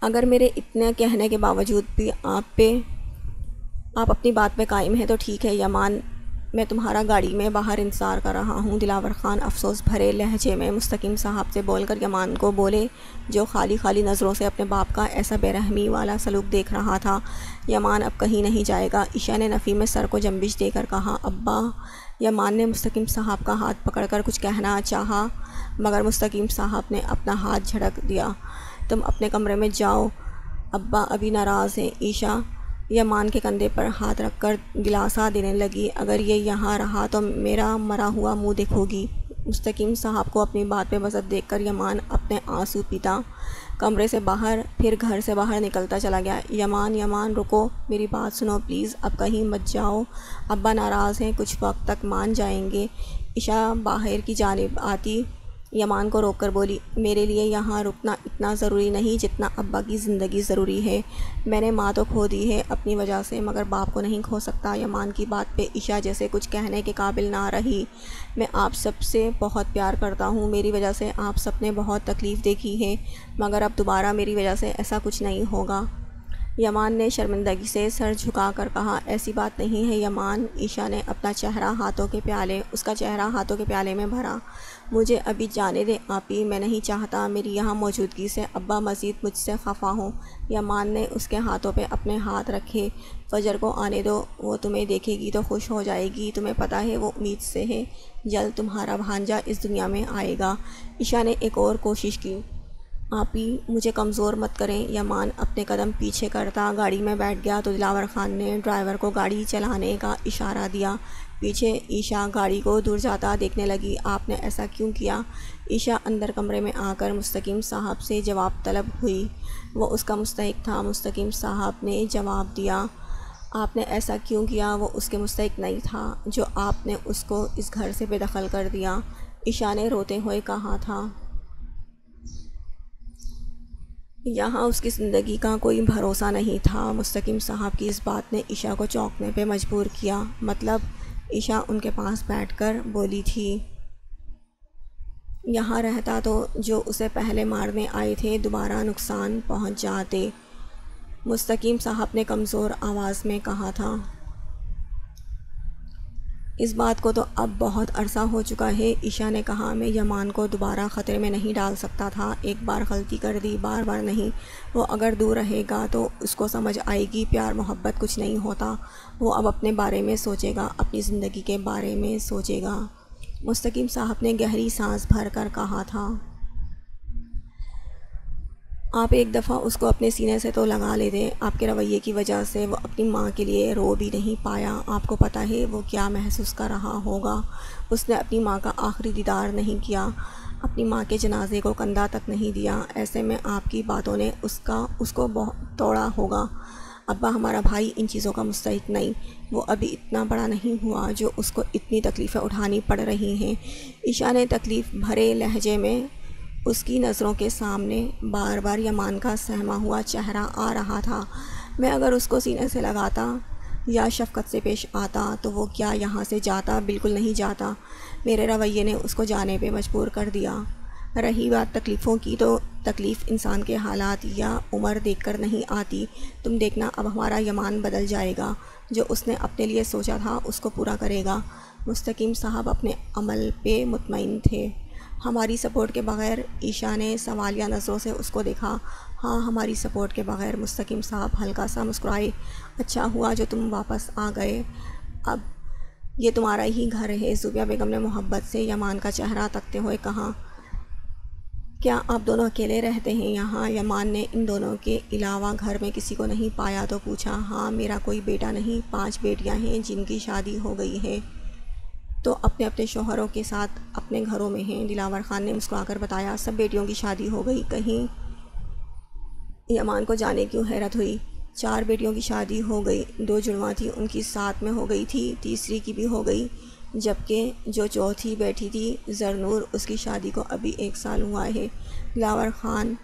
اگر میرے اتنے کہنے کے باوجود بھی آپ اپنی بات پہ قائم ہیں تو ٹھیک ہے یمان، میں تمہارا گاڑی میں باہر انتظار کر رہا ہوں۔ دلاور خان افسوس بھرے لہجے میں مستقیم صاحب سے بول کر یمان کو بولے جو خالی نظروں سے اپنے باپ کا ایسا بے رحمی والا سلوک دیکھ رہا تھا۔ یمان اب کہیں نہیں جائے گا۔ عائشہ نے نفی میں سر کو جنبش دے کر کہا۔ ابا، یمان نے مستقیم صاحب کا ہاتھ پکڑ کر کچھ کہنا چاہا مگر مستقیم صاحب نے اپنا ہاتھ جھٹک دیا۔ تم اپنے کمرے میں جاؤ، ابا ابھی ناراض ہیں۔ عائشہ یمان کے کندھے پر ہاتھ رکھ کر دلاسا دینے لگی، اگر یہ یہاں رہا تو میرا مرا ہوا منہ دیکھو گی۔ مستقیم صاحب کو اپنی بات پہ وضاحت دیکھ کر یمان اپنے آنسو پیتا کمرے سے باہر پھر گھر سے باہر نکلتا چلا گیا۔ یمان رکو، میری بات سنو پلیز، اب کہیں مت جاؤ، ابا ناراض ہیں، کچھ وقت تک مان جائیں گے۔ عائشہ باہر کی جانب آتی یمان کو روک کر بولی، میرے لیے یہاں رکنا اتنا ضروری نہیں جتنا ابا کی زندگی ضروری ہے۔ میں نے ماں تو کھو دی ہے اپنی وجہ سے مگر باپ کو نہیں کھو سکتا۔ یمان کی بات پہ عائشہ جیسے کچھ کہنے کے قابل نہ رہی۔ میں آپ سب سے بہت پیار کرتا ہوں، میری وجہ سے آپ سب نے بہت تکلیف دیکھی ہے مگر اب دوبارہ میری وجہ سے ایسا کچھ نہیں ہوگا۔ یمان نے شرمندگی سے سر جھکا کر کہا، ایسی بات نہیں ہے یمان۔ عائشہ نے اپنا چہرہ اس کا چہرہ ہاتھوں کے پیالے میں بھرا۔ مجھے ابھی جانے دیں آپی، میں نہیں چاہتا میری یہاں موجودگی سے ابا مزید مجھ سے خفا ہوں۔ یمان نے اس کے ہاتھوں پہ اپنے ہاتھ رکھے۔ فجر کو آنے دو، وہ تمہیں دیکھے گی تو خوش ہو جائے گی، تمہیں پتہ ہے وہ امید سے ہے جلد تمہارا بھانجا اس دنیا میں آئے گا۔ عائشہ نے ایک اور کوشش کی، آپی مجھے کمزور مت کریں۔ یمان اپنے قدم پیچھے کرتا گاڑی میں بیٹھ گیا تو دلاور خان نے ڈرائیور کو گاڑی چلانے کا اشارہ دیا۔ پیچھے عائشہ گاڑی کو دور جاتا دیکھنے لگی۔ آپ نے ایسا کیوں کیا؟ عائشہ اندر کمرے میں آ کر مستقیم صاحب سے جواب طلب ہوئی۔ وہ اس کا مستحق تھا۔ مستقیم صاحب نے جواب دیا، آپ نے ایسا کیوں کیا؟ وہ اس کے مستحق نہیں تھا جو آپ نے اس کو اس گھر سے بے دخل کر دیا۔ عائشہ نے روتے ہوئے کہا تھا، یہاں اس کی زندگی کا کوئی بھروسہ نہیں تھا۔ مستقیم صاحب کی اس بات نے عائشہ کو چونکنے پہ مجبور کیا۔ مطلب؟ عائشہ ان کے پاس بیٹھ کر بولی تھی، یہاں رہتا تو جو اسے پہلے مارنے آئے تھے دوبارہ نقصان پہنچ جاتے۔ مستقیم صاحب نے کمزور آواز میں کہا تھا، اس بات کو تو اب بہت عرصہ ہو چکا ہے۔ عائشہ نے کہا، میں یمان کو دوبارہ خطرے میں نہیں ڈال سکتا تھا، ایک بار غلطی کر دی، بار بار نہیں۔ وہ اگر دور رہے گا تو اس کو سمجھ آئے گی پیار محبت کچھ نہیں ہوتا۔ وہ اب اپنے بارے میں سوچے گا، اپنی زندگی کے بارے میں سوچے گا۔ مستقیم صاحب نے گہری سانس بھر کر کہا تھا، آپ ایک دفعہ اس کو اپنے سینے سے تو لگا لیتے، آپ کے رویے کی وجہ سے وہ اپنی ماں کے لیے رو بھی نہیں پایا۔ آپ کو پتہ ہے وہ کیا محسوس کر رہا ہوگا۔ اس نے اپنی ماں کا آخری دیدار نہیں کیا، اپنی ماں کے جنازے کو کندھا تک نہیں دیا۔ ایسے میں آپ کی باتوں نے اس کو بہت توڑا ہوگا۔ ابا ہمارا بھائی ان چیزوں کا مستحق نہیں، وہ ابھی اتنا بڑا نہیں ہوا جو اس کو اتنی تکلیفیں اٹھانی پڑ رہی ہیں۔ عائشہ نے تکلیف بھرے لہجے میں اس کی نظروں کے سامنے بار بار یمان کا سہما ہوا چہرہ آ رہا تھا۔ میں اگر اس کو سینے سے لگاتا یا شفقت سے پیش آتا تو وہ کیا یہاں سے جاتا؟ بالکل نہیں جاتا۔ میرے رویے نے اس کو جانے پہ مجبور کر دیا۔ رہی بات تکلیفوں کی، تو تکلیف انسان کے حالات یا عمر دیکھ کر نہیں آتی۔ تم دیکھنا اب ہمارا یمان بدل جائے گا، جو اس نے اپنے لیے سوچا تھا اس کو پورا کرے گا۔ مستقیم صاحب اپنے عمل پہ مطمئن تھے۔ ہماری سپورٹ کے بغیر؟ عائشہ نے سوالیہ نظروں سے اس کو دیکھا۔ ہاں، ہماری سپورٹ کے بغیر، مستقیم صاحب ہلکا سا مسکرائے۔ اچھا ہوا جو تم واپس آ گئے، اب یہ تمہارا ہی گھر ہے، زوبیہ بیگم نے محبت سے یمان کا چہرہ تکتے ہوئے کہا۔ کیا آپ دونوں اکیلے رہتے ہیں یہاں؟ یمان نے ان دونوں کے علاوہ گھر میں کسی کو نہیں پایا تو پوچھا۔ ہاں، میرا کوئی بیٹا نہیں، 5 بیٹیاں ہیں جن کی شادی ہو گئی ہے، تو اپنے اپنے شوہروں کے ساتھ اپنے گھروں میں ہیں، دلاور خان نے مسکرا کر بتایا۔ سب بیٹیوں کی شادی ہو گئی؟ کہیں یمان کو جانے کیوں حیرت ہوئی۔ 4 بیٹیوں کی شادی ہو گئی، 2 جڑواں تھیں ان کی ساتھ میں ہو گئی تھی، تیسری کی بھی ہو گئی، جبکہ جو چوتھی بیٹھی تھی زرنور، اس کی شادی کو ابھی 1 سال ہوا ہے۔ دلاور خان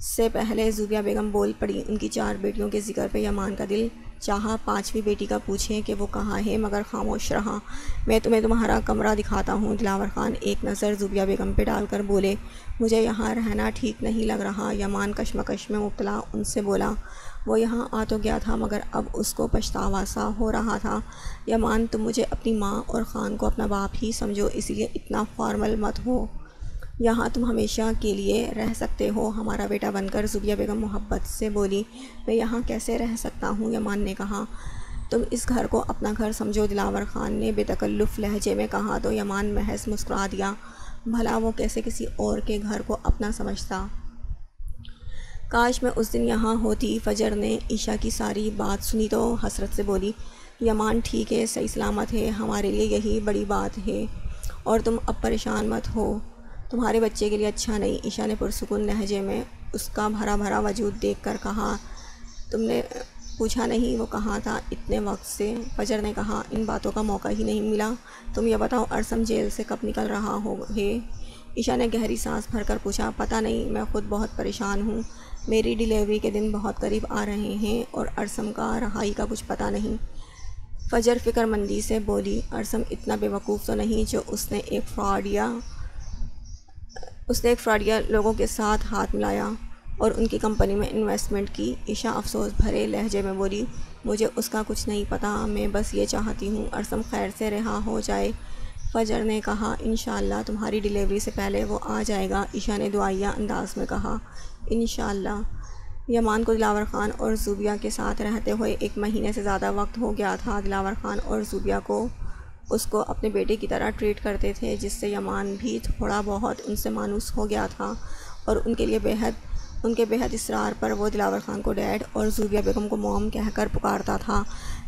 سے پہلے زوبیہ بیگم بول پڑی۔ ان کی 4 بیٹیوں کے ذکر پہ یمان کا دل چاہا 5ویں بیٹی کا پوچھیں کہ وہ کہاں ہے، مگر خاموش رہا۔ میں تمہیں تمہارا کمرہ دکھاتا ہوں۔ دلاور خان ایک نظر زوبیہ بیگم پہ ڈال کر بولے۔ مجھے یہاں رہنا ٹھیک نہیں لگ رہا۔ یمان کشمکش میں مبتلا ان سے بولا۔ وہ یہاں آ تو گیا تھا مگر اب اس کو پچھتاوا سا ہو رہا تھا۔ یمان، تم مجھے اپنی ماں اور خان کو اپنا باپ ہی سمجھو، اس لیے اتنا فارمل مت ہو۔ یہاں تم ہمیشہ کے لیے رہ سکتے ہو ہمارا بیٹا بن کر، زوبیہ بیگم محبت سے بولی۔ میں یہاں کیسے رہ سکتا ہوں؟ یمان نے کہا۔ تم اس گھر کو اپنا گھر سمجھو، دلاور خان نے بے تکلف لہجے میں کہا تو یمان محض مسکرا دیا۔ بھلا وہ کیسے کسی اور کے گھر کو اپنا سمجھتا؟ کاش میں اس دن یہاں ہوتی۔ فجر نے عائشہ کی ساری بات سنی تو حسرت سے بولی۔ یمان ٹھیک ہے، صحیح سلامت ہے، ہمارے لیے یہی بڑی بات ہے، اور تم اب پریشان مت ہو، تمہارے بچے کے لیے اچھا نہیں۔ عائشہ نے پرسکون لہجے میں اس کا بھرا بھرا وجود دیکھ کر کہا۔ تم نے پوچھا نہیں وہ کہاں تھا اتنے وقت سے؟ فجر نے کہا۔ ان باتوں کا موقع ہی نہیں ملا۔ تم یہ بتاؤ ارسم جیل سے کب نکل رہا ہے؟ عائشہ نے گہری سانس بھر کر پوچھا۔ پتہ نہیں، میں خود بہت پریشان ہوں، میری ڈیلیوری کے دن بہت قریب آ رہے ہیں اور ارسم کا رہائی کا کچھ پتہ نہیں۔ فجر فکر مندی سے بولی۔ ارسم اتنا بے وقوف تو نہیں جو اس نے ایک فراڈیا لوگوں کے ساتھ ہاتھ ملایا اور ان کی کمپنی میں انویسٹمنٹ کی؟ عائشہ افسوس بھرے لہجے میں بولی۔ مجھے اس کا کچھ نہیں پتہ، میں بس یہ چاہتی ہوں ارسم خیر سے رہا ہو جائے۔ فجر نے کہا۔ انشاءاللہ تمہاری ڈیلیوری سے پہلے وہ آ جائے گا، عائشہ نے دعائیہ انداز میں کہا۔ انشاءاللہ۔ یمان کو دلاور خان اور زوبیہ کے ساتھ رہتے ہوئے 1 مہینے سے زیادہ وقت ہو گیا تھا۔ دلاور خان اور زوبیہ اس کو اپنے بیٹے کی طرح ٹریٹ کرتے تھے، جس سے یمان بھی تھوڑا بہت ان سے مانوس ہو گیا تھا، اور ان کے بےحد اصرار پر وہ دلاور خان کو ڈیڈ اور زوبیہ بیگم کو موم کہہ کر پکارتا تھا۔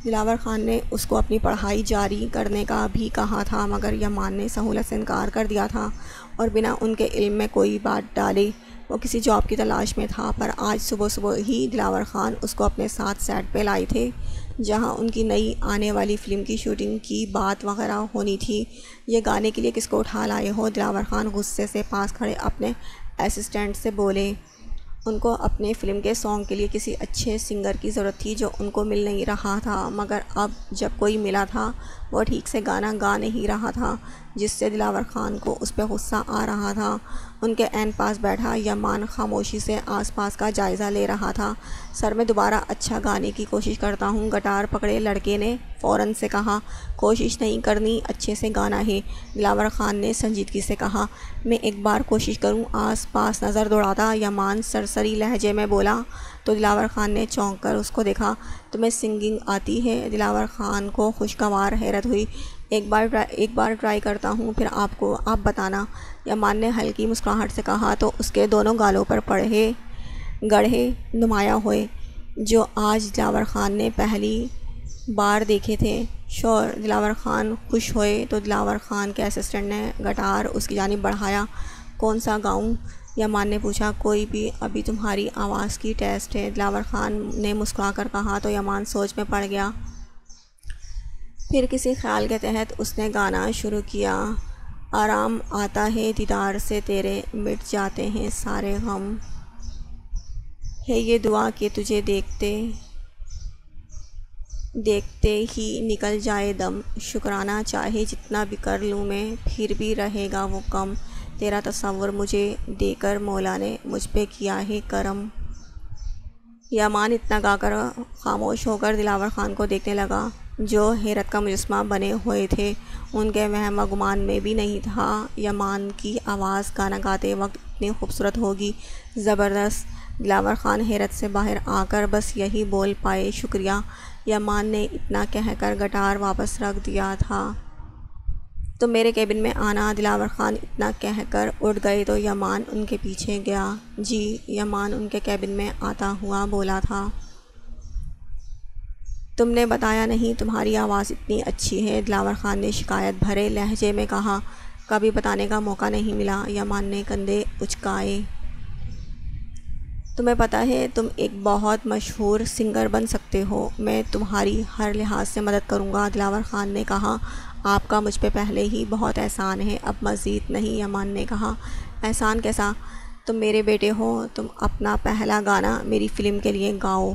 دلاور خان نے اس کو اپنی پڑھائی جاری کرنے کا بھی کہا تھا مگر یمان نے سہولت سے انکار کر دیا تھا اور بنا ان کے علم میں کوئی بات ڈالے وہ کسی جاب کی تلاش میں تھا۔ پر آج صبح ہی دلاور خان اس کو اپنے ساتھ سیٹ پہ لائے تھے، جہاں ان کی نئی آنے والی فلم کی شوٹنگ کی بات وغیرہ ہونی تھی۔ یہ گانے کے لیے کس کو اٹھا لائے ہو؟ دلاور خان غصے سے پاس کھڑے اپنے اسسٹنٹ سے بولے۔ ان کو اپنے فلم کے سانگ کے لیے کسی اچھے سنگر کی ضرورت تھی جو ان کو مل نہیں رہا تھا، مگر اب جب کوئی ملا تھا وہ ٹھیک سے گانا گا نہیں رہا تھا، جس سے دلاور خان کو اس پہ غصہ آ رہا تھا۔ ان کے عین پاس بیٹھا یمان خاموشی سے آس پاس کا جائزہ لے رہا تھا۔ سر میں دوبارہ اچھا گانے کی کوشش کرتا ہوں، گٹار پکڑے لڑکے نے فوراً سے کہا۔ کوشش نہیں کرنی، اچھے سے گانا ہے، دلاور خان نے سنجیدگی سے کہا۔ میں ایک بار کوشش کروں؟ آس پاس نظر دوڑاتا یمان سرسری لہجے میں بولا تو دلاور خان نے چونک کر اس کو دیکھا۔ تمہیں سنگنگ آتی ہے؟ دلاور خان کو خوشگوار حیرت ہوئی۔ ایک بار ٹرائی کرتا ہوں، پھر آپ بتانا، یمان نے ہلکی مسکراہٹ سے کہا تو اس کے دونوں گالوں پر پڑے گڑھے نمایاں ہوئے جو آج دلاور خان نے پہلی بار دیکھے تھے۔ شور دلاور خان خوش ہوئے تو دلاور خان کے اسسٹنٹ نے گٹار اس کی جانب بڑھایا۔ کون سا گاؤں؟ یامان نے پوچھا۔ کوئی بھی، ابھی تمہاری آواز کی ٹیسٹ ہے، دلاور خان نے مسکرا کر کہا تو یامان سوچ میں پڑ گیا۔ پھر کسی خیال کے تحت اس نے گانا شروع کیا۔ آرام آتا ہے دیدار سے تیرے، مٹ جاتے ہیں سارے غم، ہے یہ دعا کہ تجھے دیکھتے ہی نکل جائے دم، شکرانہ چاہے جتنا بھی کر لوں میں پھر بھی رہے گا وہ کم، تیرا تصور مجھے دے کر مولا نے مجھ پہ کیا ہے کرم۔ یامان اتنا گا کر خاموش ہو کر دلاور خان کو دیکھنے لگا جو حیرت کا مجسمہ بنے ہوئے تھے۔ ان کے وہم و گمان میں بھی نہیں تھا یامان کی آواز گانا گاتے وقت اتنی خوبصورت ہوگی، زبردست۔ دلاور خان حیرت سے باہر آ کر بس یہی بول پائے، شکریہ۔ یامان نے اتنا کہہ کر گٹار واپس رکھ دیا تھا۔ تم میرے کیبن میں آنا۔ دلاور خان اتنا کہہ کر اٹھ گئے تو یامان ان کے پیچھے گیا۔ جی، یامان ان کے کیبن میں آتا ہوا بولا تھا۔ تم نے بتایا نہیں تمہاری آواز اتنی اچھی ہے، دلاور خان نے شکایت بھرے لہجے میں کہا۔ کبھی بتانے کا موقع نہیں ملا، یامان نے کندھے اچکائے۔ تمہیں پتہ ہے تم ایک بہت مشہور سنگر بن سکتے ہو، میں تمہاری ہر لحاظ سے مدد کروں گا، دلاور خان نے کہا۔ آپ کا مجھ پہ پہلے ہی بہت احسان ہے، اب مزید نہیں، یامان نے کہا۔ احسان کیسا؟ تم میرے بیٹے ہو، تم اپنا پہلا گانا میری فلم کے لیے گاؤ،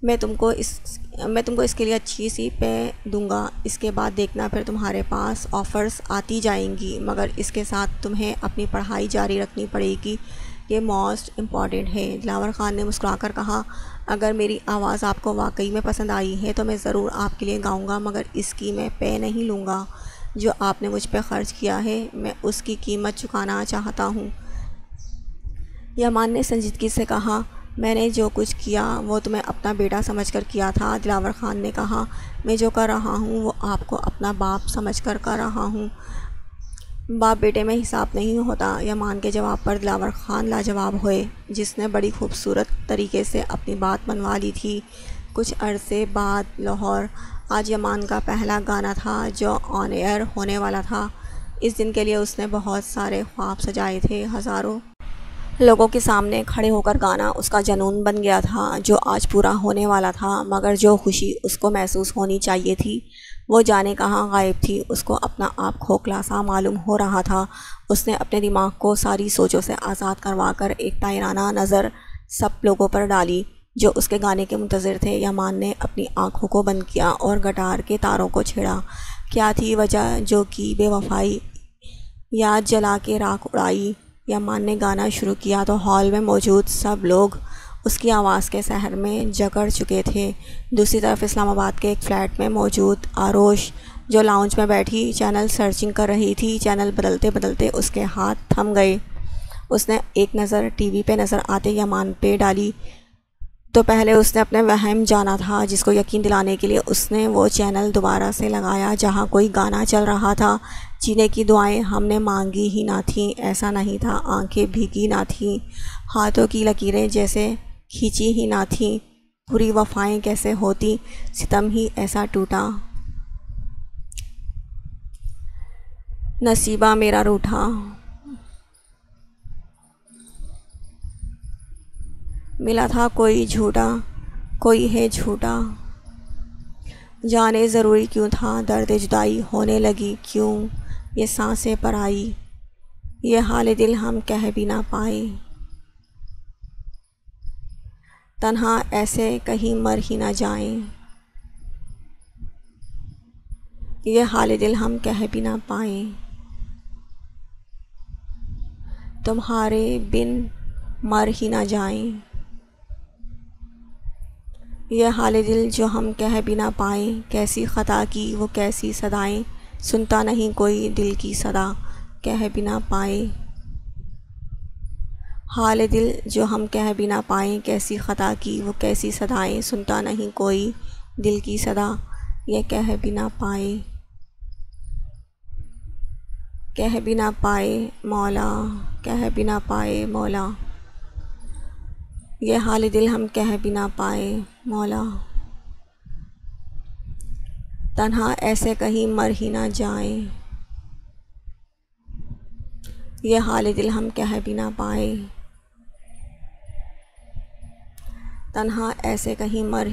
میں تم کو اس کے لیے اچھی سی پے دوں گا، اس کے بعد دیکھنا پھر تمہارے پاس آفرز آتی جائیں گی، مگر اس کے ساتھ تمہیں اپنی پڑھائی جاری رکھنی پڑے گی، یہ موسٹ امپورٹنٹ ہے۔ دلاور خان نے مسکرا کر کہا، اگر میری آواز آپ کو واقعی میں پسند آئی ہے تو میں ضرور آپ کے لیے گاؤں گا، مگر اس کی میں پے نہیں لوں گا، جو آپ نے مجھ پہ خرچ کیا ہے میں اس کی قیمت چکانا چاہتا ہوں۔ یامان نے سنجیدگی سے کہا، میں نے جو کچھ کیا وہ تمہیں اپنا بیٹا سمجھ کر کیا تھا، دلاور خان نے کہا۔ میں جو کر رہا ہوں وہ آپ کو اپنا باپ سمجھ کر رہا ہوں، باپ بیٹے میں حساب نہیں ہوتا۔ یامان کے جواب پر دلاور خان لاجواب ہوئے، جس نے بڑی خوبصورت طریقے سے اپنی بات منوا لی تھی۔ کچھ عرصے بعد لاہور۔ آج یامان کا پہلا گانا تھا جو آن ایئر ہونے والا تھا۔ اس دن کے لیے اس نے بہت سارے خواب سجائے تھے، ہزاروں لوگوں کے سامنے کھڑے ہو کر گانا اس کا جنون بن گیا تھا جو آج پورا ہونے والا تھا، مگر جو خوشی اس کو محسوس ہونی چاہیے تھی وہ جانے کہاں غائب تھی۔ اس کو اپنا آپ کھوکھلا سا معلوم ہو رہا تھا۔ اس نے اپنے دماغ کو ساری سوچوں سے آزاد کروا کر ایک طائرانہ نظر سب لوگوں پر ڈالی جو اس کے گانے کے منتظر تھے۔ یامان نے اپنی آنکھوں کو بند کیا اور گٹار کے تاروں کو چھیڑا۔ کیا تھی وجہ جو کی بے وفائی یاد جلا کے راکھ اڑائی؟ یامان نے گانا شروع کیا تو ہال میں موجود سب لوگ اس کی آواز کے سحر میں جکڑ چکے تھے۔ دوسری طرف اسلام آباد کے ایک فلیٹ میں موجود آروش جو لاؤنج میں بیٹھی چینل سرچنگ کر رہی تھی، چینل بدلتے بدلتے اس کے ہاتھ تھم گئے۔ اس نے ایک نظر ٹی وی پہ نظر آتے یامان پہ ڈالی تو پہلے اس نے اپنے وہم جانا تھا، جس کو یقین دلانے کے لیے اس نے وہ چینل دوبارہ سے لگایا جہاں کوئی گانا چل رہا تھا۔ جینے کی دعائیں ہم نے مانگی ہی نہ تھیں، ایسا نہیں تھا، آنکھیں بھیگی نہ تھیں، ہاتھوں کی لکیریں جیسے کھینچی ہی نہ تھیں، پوری وفائیں کیسے ہوتی، ستم ہی ایسا ٹوٹا، نصیبہ میرا روٹھا، ملا تھا کوئی جھوٹا، کوئی ہے جھوٹا، جانے ضروری کیوں تھا، درد جدائی ہونے لگی کیوں، یہ سانسیں پرائی، یہ حال دل ہم کہہ بھی نہ پائے، تنہا ایسے کہیں مر ہی نہ جائیں، یہ حال دل ہم کہہ بھی نہ پائیں، تمہارے بن مر ہی نہ جائیں، یہ حال دل جو ہم کہہ بھی نہ پائیں، کیسی خطا کی وہ کیسی صدائیں، سنتا نہیں کوئی دل کی صدا، کہہ بھی نہ پائے، حال دل جو ہم کہہ بھی نہ پائیں، کیسی خطا کی وہ کیسی صدائیں، سنتا نہیں کوئی دل کی صدا، یہ کہہ بھی نہ پائے، کہہ بھی نہ پائے مولا، کہہ بھی نہ پائے مولا۔ یہ حال دل ہم کہہ بھی نہ پائے مولا، تنہا ایسے کہیں مر ہی نہ جائیں۔ یہ حال دل ہم کہہ بھی نہ پائے، تنہا ایسے کہیں مر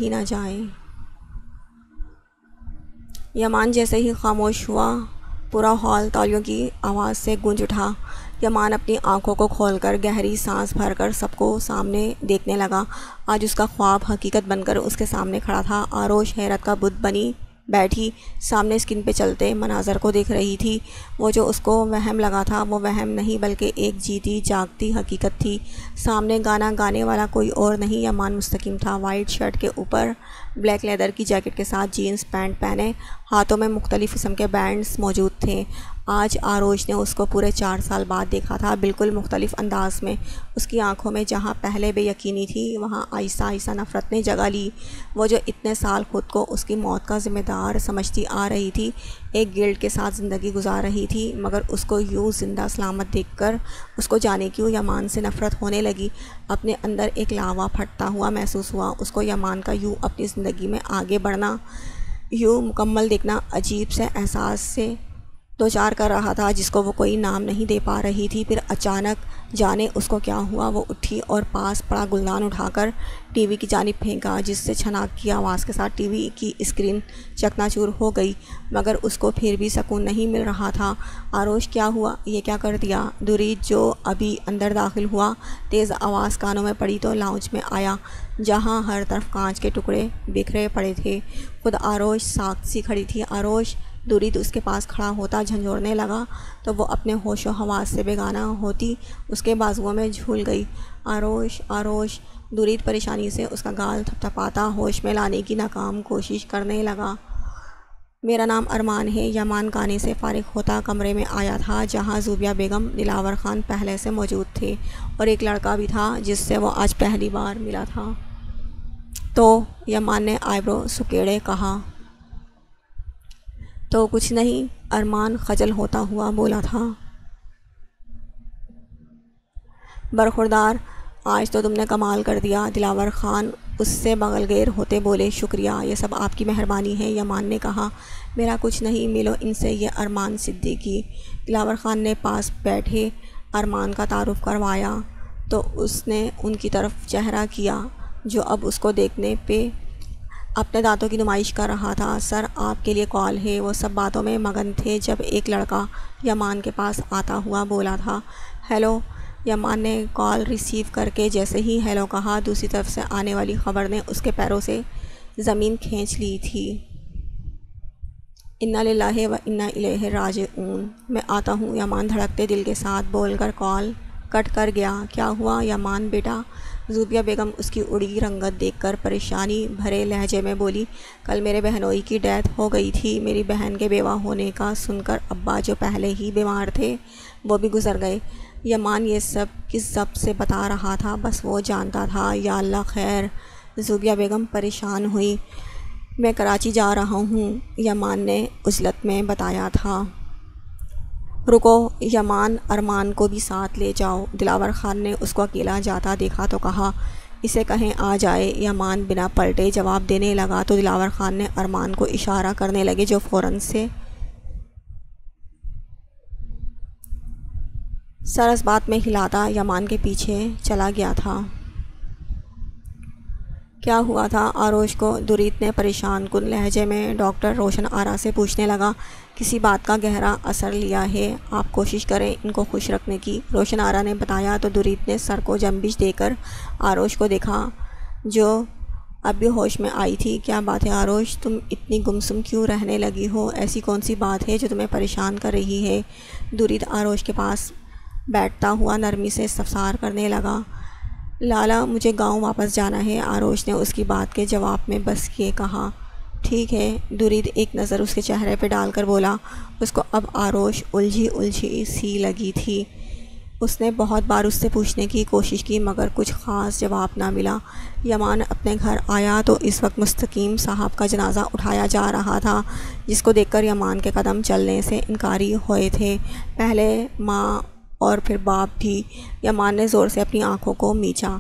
ہی نہ جائیں۔ یمان جیسے ہی خاموش ہوا، پورا ہال تالیوں کی آواز سے گونج اٹھا۔ یمان اپنی آنکھوں کو کھول کر گہری سانس بھر کر سب کو سامنے دیکھنے لگا۔ آج اس کا خواب حقیقت بن کر اس کے سامنے کھڑا تھا۔ آروش حیرت کا بت بنی بیٹھی سامنے اسکرین پہ چلتے مناظر کو دیکھ رہی تھی۔ وہ جو اس کو وہم لگا تھا وہ وہم نہیں بلکہ ایک جیتی جاگتی حقیقت تھی۔ سامنے گانا گانے والا کوئی اور نہیں، یمان مستقیم تھا، وائٹ شرٹ کے اوپر بلیک لیدر کی جیکٹ کے ساتھ جینز پینٹ پہنے، ہاتھوں میں مختلف قسم کے بینڈز موجود تھے۔ آج آروش نے اس کو پورے 4 سال بعد دیکھا تھا، بالکل مختلف انداز میں۔ اس کی آنکھوں میں جہاں پہلے بے یقینی تھی وہاں آہستہ آہستہ نفرت نے جگہ لی۔ وہ جو اتنے سال خود کو اس کی موت کا ذمہ دار سمجھتی آ رہی تھی، ایک گلٹ کے ساتھ زندگی گزار رہی تھی، مگر اس کو یوں زندہ سلامت دیکھ کر اس کو جانے کیوں یمان سے نفرت ہونے لگی۔ اپنے اندر ایک لاوا پھٹتا ہوا محسوس ہوا۔ اس کو یمان کا یوں اپنی زندگی میں آگے بڑھنا، یوں مکمل دیکھنا عجیب سے احساس سے دوچار کر رہا تھا جس کو وہ کوئی نام نہیں دے پا رہی تھی۔ پھر اچانک جانے اس کو کیا ہوا، وہ اٹھی اور پاس پڑا گلدان اٹھا کر ٹی وی کی جانب پھینکا، جس سے چھناک کی آواز کے ساتھ ٹی وی کی اسکرین چکنا چور ہو گئی، مگر اس کو پھر بھی سکون نہیں مل رہا تھا۔ آروش کیا ہوا، یہ کیا کر دیا؟ درید جو ابھی اندر داخل ہوا تیز آواز کانوں میں پڑی تو لاؤنج میں آیا جہاں ہر طرف کانچ کے ٹکڑے بکھرے پڑے تھے۔ خود آروش ساکت سی کھڑی تھی۔ آروش درید اس کے پاس کھڑا ہوتا جھنجھوڑنے لگا تو وہ اپنے ہوش و حواس سے بیگانہ ہوتی اس کے بازوؤں میں جھول گئی۔ آروش آروش، درید پریشانی سے اس کا گال تھپ تھپاتا ہوش میں لانے کی ناکام کوشش کرنے لگا۔ میرا نام ارمان ہے۔ یمان گانے سے فارغ ہوتا کمرے میں آیا تھا جہاں زوبیہ بیگم، دلاور خان پہلے سے موجود تھے اور ایک لڑکا بھی تھا جس سے وہ آج پہلی بار ملا تھا۔ تو یمان نے آئیبرو سکیڑے کہا۔ تو کچھ نہیں، ارمان خجل ہوتا ہوا بولا تھا۔ برخوردار، آج تو تم نے کمال کر دیا، دلاور خان اس سے بغل گیر ہوتے بولے۔ شکریہ، یہ سب آپ کی مہربانی ہے، یمان نے کہا۔ میرا کچھ نہیں، ملو ان سے، یہ ارمان صدیقی۔ دلاور خان نے پاس بیٹھے ارمان کا تعارف کروایا تو اس نے ان کی طرف چہرہ کیا جو اب اس کو دیکھنے پہ اپنے دانتوں کی نمائش کر رہا تھا۔ سر، آپ کے لیے کال ہے۔ وہ سب باتوں میں مگن تھے جب ایک لڑکا یمان کے پاس آتا ہوا بولا تھا، ہیلو۔ یمان نے کال ریسیو کر کے جیسے ہی ہیلو کہا، دوسری طرف سے آنے والی خبر نے اس کے پیروں سے زمین کھینچ لی تھی۔ انا للہ و انا الیہ راجعون۔ میں آتا ہوں، یمان دھڑکتے دل کے ساتھ بول کر کال کٹ کر گیا۔ کیا ہوا یمان بیٹا؟ زوبیہ بیگم اس کی اڑی رنگت دیکھ کر پریشانی بھرے لہجے میں بولی، کل میرے بہنوئی کی ڈیتھ ہو گئی تھی۔ میری بہن کے بیوہ ہونے کا سن کر ابا جو پہلے ہی بیمار تھے وہ بھی گزر گئے۔ یمان یہ سب کس ضبط سے بتا رہا تھا، بس وہ جانتا تھا۔ یا اللہ خیر، زوبیہ بیگم پریشان ہوئی۔ میں کراچی جا رہا ہوں، یمان نے عجلت میں بتایا تھا۔ رکو، یمان، ارمان کو بھی ساتھ لے جاؤ۔ دلاور خان نے اس کو اکیلا جاتا دیکھا تو کہا، اسے کہیں آ جائے۔ یمان بنا پلٹے جواب دینے لگا تو دلاور خان نے ارمان کو اشارہ کرنے لگے جو فوراً سے سر اس بات میں ہلاتا یمان کے پیچھے چلا گیا تھا۔ کیا ہوا تھا آروش کو؟ درید نے پریشان کن لہجے میں ڈاکٹر روشن آرا سے پوچھنے لگا۔ کسی بات کا گہرا اثر لیا ہے، آپ کوشش کریں ان کو خوش رکھنے کی، روشن آرا نے بتایا تو درید نے سر کو جنبش دے کر آروش کو دیکھا جو اب بھی ہوش میں آئی تھی۔ کیا بات ہے آروش، تم اتنی گمسم کیوں رہنے لگی ہو؟ ایسی کون سی بات ہے جو تمہیں پریشان کر رہی ہے؟ درید آروش کے پاس بیٹھتا ہوا نرمی سے استفسار کرنے لگا۔ لالا، مجھے گاؤں واپس جانا ہے، آروش نے اس کی بات کے جواب میں بس یہ کہا۔ ٹھیک ہے، درید ایک نظر اس کے چہرے پہ ڈال کر بولا۔ اس کو اب آروش الجھی سی لگی تھی۔ اس نے بہت بار اس سے پوچھنے کی کوشش کی مگر کچھ خاص جواب نہ ملا۔ یمان اپنے گھر آیا تو اس وقت مستقیم صاحب کا جنازہ اٹھایا جا رہا تھا جس کو دیکھ کر یمان کے قدم چلنے سے انکاری ہوئے تھے، پہلے ماں اور پھر باپ بھی۔ یمان نے زور سے اپنی آنکھوں کو میچا۔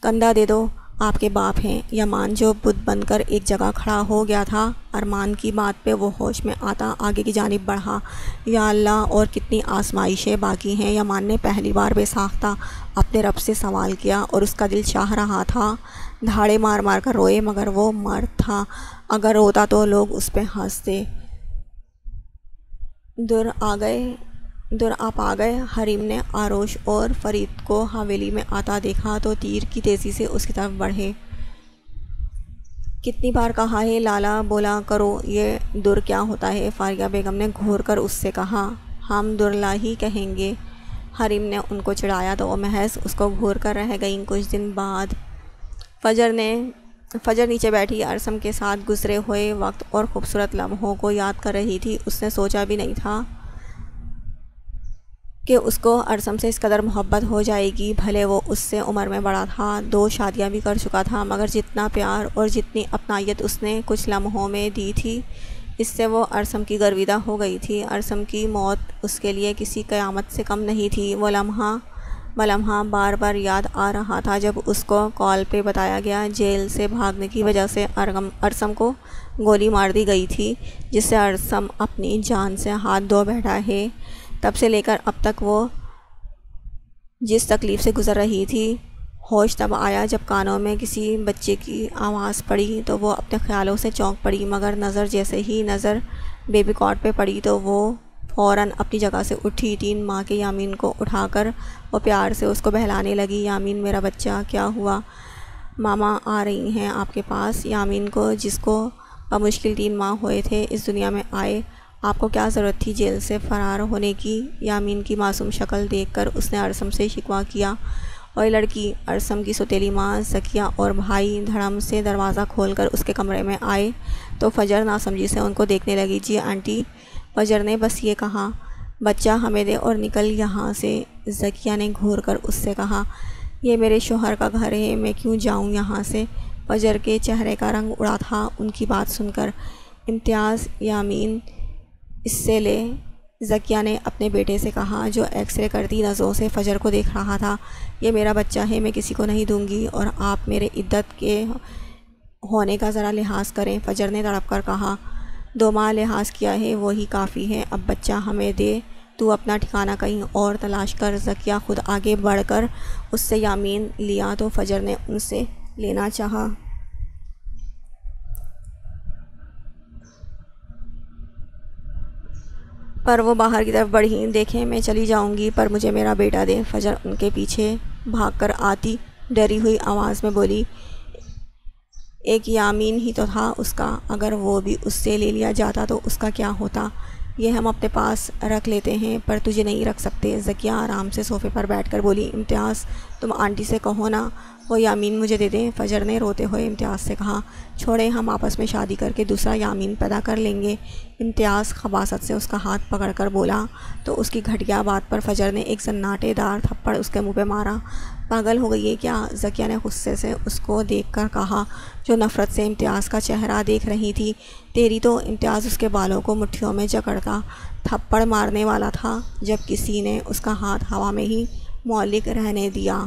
کندھا دے دو، آپ کے باپ ہیں۔ یمان جو بت بن کر ایک جگہ کھڑا ہو گیا تھا، ارمان کی بات پہ وہ ہوش میں آتا آگے کی جانب بڑھا۔ یا اللہ، اور کتنی آزمائشیں باقی ہیں؟ یمان نے پہلی بار بے ساختہ اپنے رب سے سوال کیا، اور اس کا دل چاہ رہا تھا دھاڑے مار مار کر روئے، مگر وہ مرد تھا، اگر روتا تو لوگ اس پہ ہنستے۔ دور آپ آ گئے۔ حریم نے آروش اور فرید کو حویلی میں آتا دیکھا تو تیر کی تیزی سے اس کی طرف بڑھے۔ کتنی بار کہا ہے لالا بولا کرو یہ در کیا ہوتا ہے؟ فاریہ بیگم نے گھور کر اس سے کہا۔ ہم درلا ہی کہیں گے۔ حریم نے ان کو چڑھایا تو وہ محض اس کو گھور کر رہ گئیں۔ کچھ دن بعد فجر نیچے بیٹھی ارسم کے ساتھ گزرے ہوئے وقت اور خوبصورت لمحوں کو یاد کر رہی تھی۔ اس نے سوچا بھی نہیں تھا کہ اس کو ارسم سے اس قدر محبت ہو جائے گی، بھلے وہ اس سے عمر میں بڑا تھا، 2 شادیاں بھی کر چکا تھا، مگر جتنا پیار اور جتنی اپنائیت اس نے کچھ لمحوں میں دی تھی، اس سے وہ ارسم کی گرویدہ ہو گئی تھی۔ ارسم کی موت اس کے لیے کسی قیامت سے کم نہیں تھی۔ وہ لمحہ بار بار یاد آ رہا تھا جب اس کو کال پہ بتایا گیا جیل سے بھاگنے کی وجہ سے ارسم کو گولی مار دی گئی تھی، جس سے ارسم اپنی جان سے ہاتھ دھو بیٹھا ہے۔ تب سے لے کر اب تک وہ جس تکلیف سے گزر رہی تھی، ہوش تب آیا جب کانوں میں کسی بچے کی آواز پڑی تو وہ اپنے خیالوں سے چونک پڑی، مگر جیسے ہی نظر بیبی کاٹ پہ پڑی تو وہ فوراً اپنی جگہ سے اٹھی۔ 3 ماہ کے یامین کو اٹھا کر وہ پیار سے اس کو بہلانے لگی۔ یامین میرا بچہ، کیا ہوا؟ ماما آ رہی ہیں آپ کے پاس۔ یامین کو، جس کو بمشکل 3 ماہ ہوئے تھے اس دنیا میں آئے، آپ کو کیا ضرورت تھی جیل سے فرار ہونے کی؟ یامین کی معصوم شکل دیکھ کر اس نے ارسم سے شکوہ کیا۔ اور لڑکی، ارسم کی سوتیلی ماں زکیہ اور بھائی دھڑم سے دروازہ کھول کر اس کے کمرے میں آئے تو فجر ناسمجھی سے ان کو دیکھنے لگی۔ جی آنٹی، فجر نے بس یہ کہا۔ بچہ ہمیں دے اور نکل یہاں سے، زکیہ نے گھور کر اس سے کہا۔ یہ میرے شوہر کا گھر ہے، میں کیوں جاؤں یہاں سے؟ فجر کے چہرے کا رنگ اڑا تھا ان کی بات سن کر۔ امتیاز، یامین اس سے لے، زکیہ نے اپنے بیٹے سے کہا جو ایکس رے کرتی نظروں سے فجر کو دیکھ رہا تھا۔ یہ میرا بچہ ہے، میں کسی کو نہیں دوں گی، اور آپ میرے عدت کے ہونے کا ذرا لحاظ کریں، فجر نے تڑپ کر کہا۔ 2 ماہ لحاظ کیا ہے، وہی کافی ہے، اب بچہ ہمیں دے، تو اپنا ٹھکانہ کہیں اور تلاش کر۔ زکیہ خود آگے بڑھ کر اس سے یامین لیا تو فجر نے ان سے لینا چاہا، پر وہ باہر کی طرف بڑھی۔ دیکھیں میں چلی جاؤں گی، پر مجھے میرا بیٹا دیں۔ فجر ان کے پیچھے بھاگ کر آتی ڈری ہوئی آواز میں بولی، ایک یامین ہی تو تھا اس کا، اگر وہ بھی اس سے لے لیا جاتا تو اس کا کیا ہوتا؟ یہ ہم اپنے پاس رکھ لیتے ہیں، پر تجھے نہیں رکھ سکتے۔ زکیہ آرام سے صوفے پر بیٹھ کر بولی۔ امتیاز، تم آنٹی سے کہو نا وہ یامین مجھے دے دیں۔ فجر نے روتے ہوئے امتیاز سے کہا، چھوڑیں، ہم آپس میں شادی کر کے دوسرا یامین پیدا کر لیں گے۔ امتیاز خباثت سے اس کا ہاتھ پکڑ کر بولا تو اس کی گھٹیا بات پر فجر نے ایک سناٹے دار تھپڑ اس کے منہ پہ مارا۔ پاگل ہو گئی ہے کیا؟ زکیہ نے غصے سے اس کو دیکھ کر کہا، جو نفرت سے امتیاز کا چہرہ دیکھ رہی تھی۔ تیری تو؟ امتیاز اس کے بالوں کو مٹھیوں میں جکڑتا تھپڑ مارنے والا تھا جب کسی نے اس کا ہاتھ ہوا میں ہی معلق رہنے دیا۔